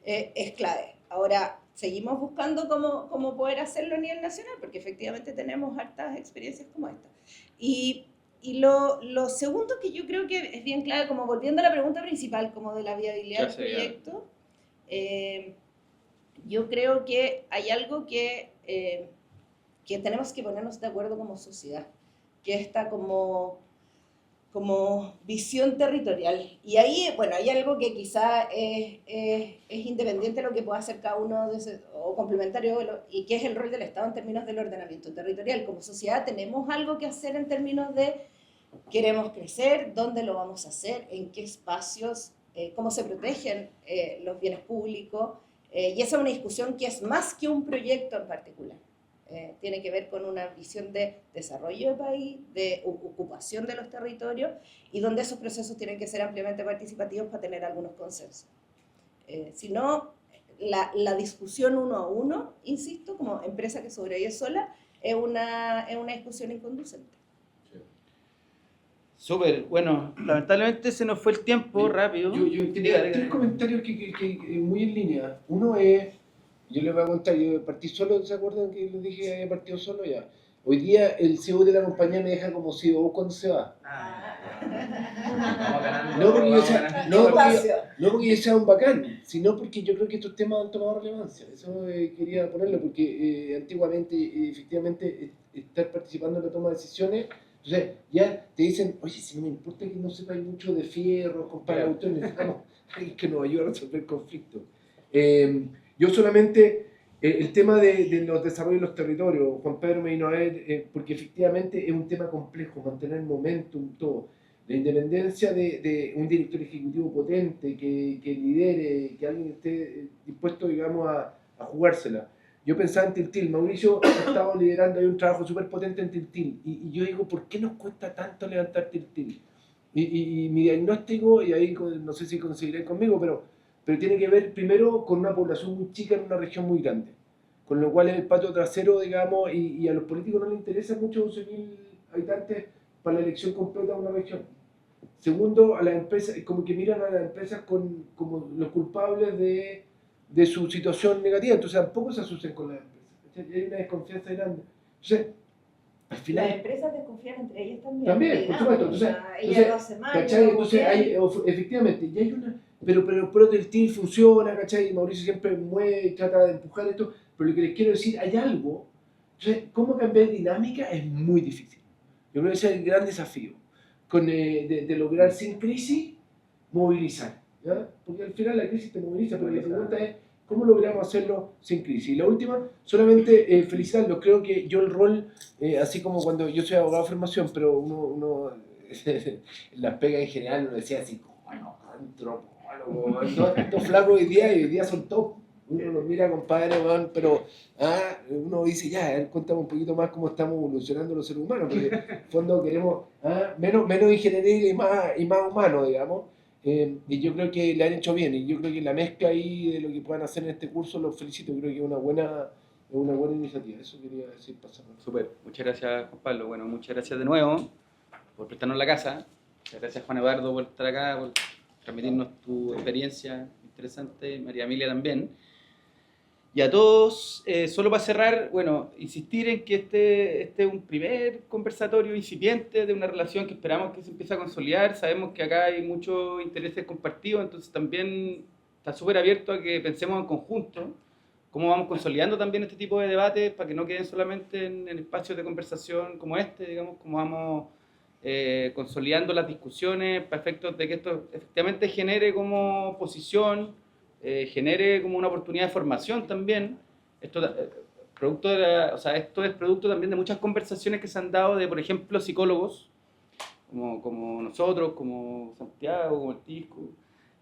es clave. Ahora, seguimos buscando cómo poder hacerlo a nivel nacional, porque efectivamente tenemos hartas experiencias como esta. Y lo segundo que yo creo que es bien clave, como volviendo a la pregunta principal, como de la viabilidad del proyecto, yo creo que hay algo que tenemos que ponernos de acuerdo como sociedad, que está como visión territorial. Y ahí, bueno, hay algo que quizá es independiente de lo que pueda hacer cada uno, o complementario, y que es el rol del Estado en términos del ordenamiento territorial. Como sociedad tenemos algo que hacer en términos de queremos crecer, dónde lo vamos a hacer, en qué espacios, cómo se protegen los bienes públicos, y esa es una discusión que es más que un proyecto en particular. Tiene que ver con una visión de desarrollo de país, de ocupación de los territorios, y donde esos procesos tienen que ser ampliamente participativos para tener algunos consensos. Si no, la discusión uno a uno, insisto, como empresa que sobrevive sola, es una discusión inconducente. Súper, bueno, lamentablemente se nos fue el tiempo rápido. Yo tenía tres comentarios que muy en línea. Uno es, yo les voy a contar, yo partí solo, ¿se acuerdan que les dije que había partido solo? Ya. Hoy día el CEO de la compañía me deja como CEO cuando se va. No porque yo sea, no porque yo sea un bacán, sino porque yo creo que estos temas han tomado relevancia. Eso quería ponerlo, porque antiguamente, efectivamente, estar participando en la toma de decisiones, entonces ya te dicen, oye, si no me importa que no sepáis mucho de fierro, compadre, necesitamos alguien que nos ayude a resolver conflictos. Yo solamente, el tema de los desarrollos de los territorios, Juan Pedro me vino a ver, porque efectivamente es un tema complejo, mantener momentum, todo. La independencia de un director ejecutivo potente, que lidere, que alguien esté dispuesto, digamos, a jugársela. Yo pensaba en Tiltil, Mauricio estaba liderando ahí un trabajo súper potente en Tiltil, y yo digo, ¿por qué nos cuesta tanto levantar Tiltil? Y mi diagnóstico, y ahí no sé si conseguiré conmigo, pero tiene que ver primero con una población muy chica en una región muy grande, con lo cual es el patio trasero, digamos, y a los políticos no les interesa mucho 11.000 habitantes para la elección completa de una región. Segundo, a las empresas, como que miran a las empresas como los culpables de su situación negativa, entonces tampoco se asocian con las empresas. Hay una desconfianza grande. Entonces, al final... Las empresas desconfían entre ellas también. También, por supuesto. Ella lo hace mal. ¿cachai? Entonces, efectivamente, y hay una... Pero el TIL funciona, ¿cachai? Mauricio siempre mueve y trata de empujar esto, pero lo que les quiero decir, hay algo. Entonces, cómo cambiar dinámica es muy difícil. Yo creo que ese es el gran desafío. De lograr sin crisis, movilizar. ¿Ya? Porque al final la crisis te moviliza, pero la pregunta es, ¿cómo logramos hacerlo sin crisis? Y la última, solamente felicitarlos. Creo que yo el rol, así como cuando yo soy abogado de formación, pero uno en las pegas en general uno decía así, bueno, antropólogo, estos flacos hoy día son top. Uno los mira, compadre, pero uno dice, ya, cuéntame un poquito más cómo estamos evolucionando los seres humanos, porque en el fondo queremos menos ingeniería y más humano, digamos. Y yo creo que le han hecho bien, y yo creo que la mezcla ahí de lo que puedan hacer en este curso, los felicito, creo que es una buena iniciativa. Eso quería decir pasando. Súper, muchas gracias Juan Pablo. Bueno, muchas gracias de nuevo por prestarnos la casa. Muchas gracias Juan Eduardo por estar acá, por transmitirnos tu experiencia interesante, María Emilia también. Y a todos, solo para cerrar, bueno, insistir en que este es un primer conversatorio incipiente de una relación que esperamos que se empiece a consolidar. Sabemos que acá hay muchos intereses compartidos, entonces también está súper abierto a que pensemos en conjunto cómo vamos consolidando también este tipo de debates para que no queden solamente en espacios de conversación como este, digamos, cómo vamos consolidando las discusiones para efectos de que esto efectivamente genere como posición, genere como una oportunidad de formación también. Esto es producto también de muchas conversaciones que se han dado de, por ejemplo, psicólogos como nosotros, como Santiago, como el Tisco,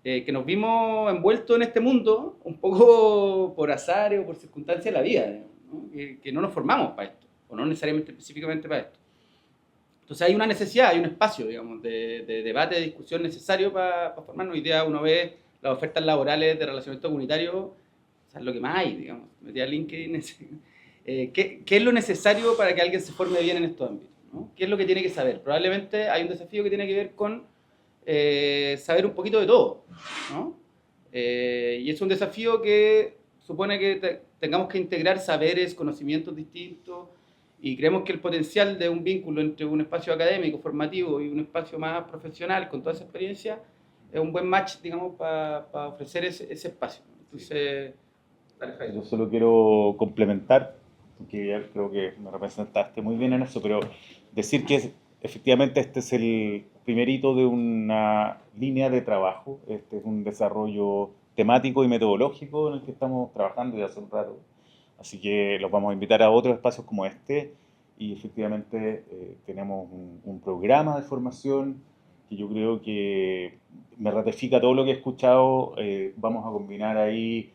que nos vimos envueltos en este mundo un poco por azar o por circunstancias de la vida, ¿no? Que no nos formamos para esto, o no necesariamente específicamente para esto. Entonces hay una necesidad, hay un espacio, digamos, de debate, de discusión necesario para formarnos. Hoy día uno ve las ofertas laborales de relacionamiento comunitario, o sea, es lo que más hay, digamos. Metí a LinkedIn. ¿Qué es lo necesario para que alguien se forme bien en estos ámbitos, ¿no? ¿Qué es lo que tiene que saber? Probablemente hay un desafío que tiene que ver con saber un poquito de todo, ¿no? Y es un desafío que supone que tengamos que integrar saberes, conocimientos distintos, y creemos que el potencial de un vínculo entre un espacio académico, formativo y un espacio más profesional con toda esa experiencia es un buen match, digamos, para ofrecer ese espacio. Entonces, dale, Jaime. Yo solo quiero complementar, porque ya creo que me representaste muy bien en eso, pero decir que efectivamente este es el primer hito de una línea de trabajo. Este es un desarrollo temático y metodológico en el que estamos trabajando ya hace un rato. Así que los vamos a invitar a otros espacios como este, y efectivamente tenemos un programa de formación que yo creo que me ratifica todo lo que he escuchado. Vamos a combinar ahí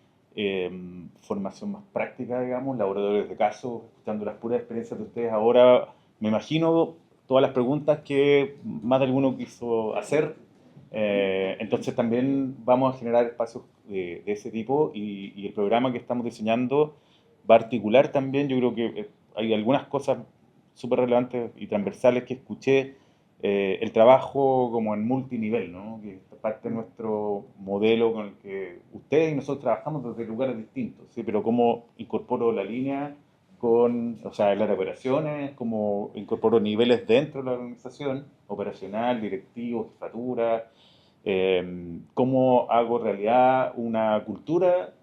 formación más práctica, digamos, laboratorios de caso, escuchando las puras experiencias de ustedes. Ahora me imagino todas las preguntas que más de alguno quiso hacer. Entonces también vamos a generar espacios de ese tipo, y el programa que estamos diseñando va a articular también. Yo creo que hay algunas cosas súper relevantes y transversales que escuché el trabajo como en multinivel, ¿no? Que es parte de nuestro modelo con el que ustedes y nosotros trabajamos desde lugares distintos, ¿sí? Pero cómo incorporo la línea con, o sea, el área de operaciones, cómo incorporo niveles dentro de la organización, operacional, directivo, jefatura, cómo hago realidad una cultura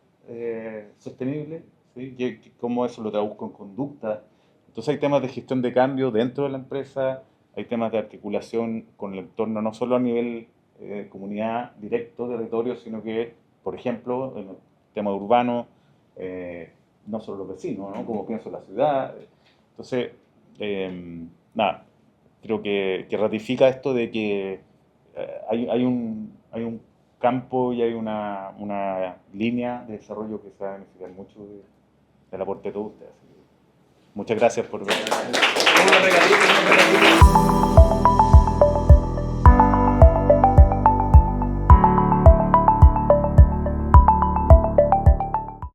sostenible, ¿sí? Cómo eso lo traduzco en conducta. Entonces hay temas de gestión de cambio dentro de la empresa, hay temas de articulación con el entorno, no solo a nivel comunidad, directo, territorio, sino que, por ejemplo, en el tema urbano, no solo los vecinos, ¿no? Como pienso la ciudad. Entonces, nada, creo que ratifica esto de que hay un campo y hay una línea de desarrollo que se va a beneficiar mucho del aporte de todos ustedes. Muchas gracias por ver.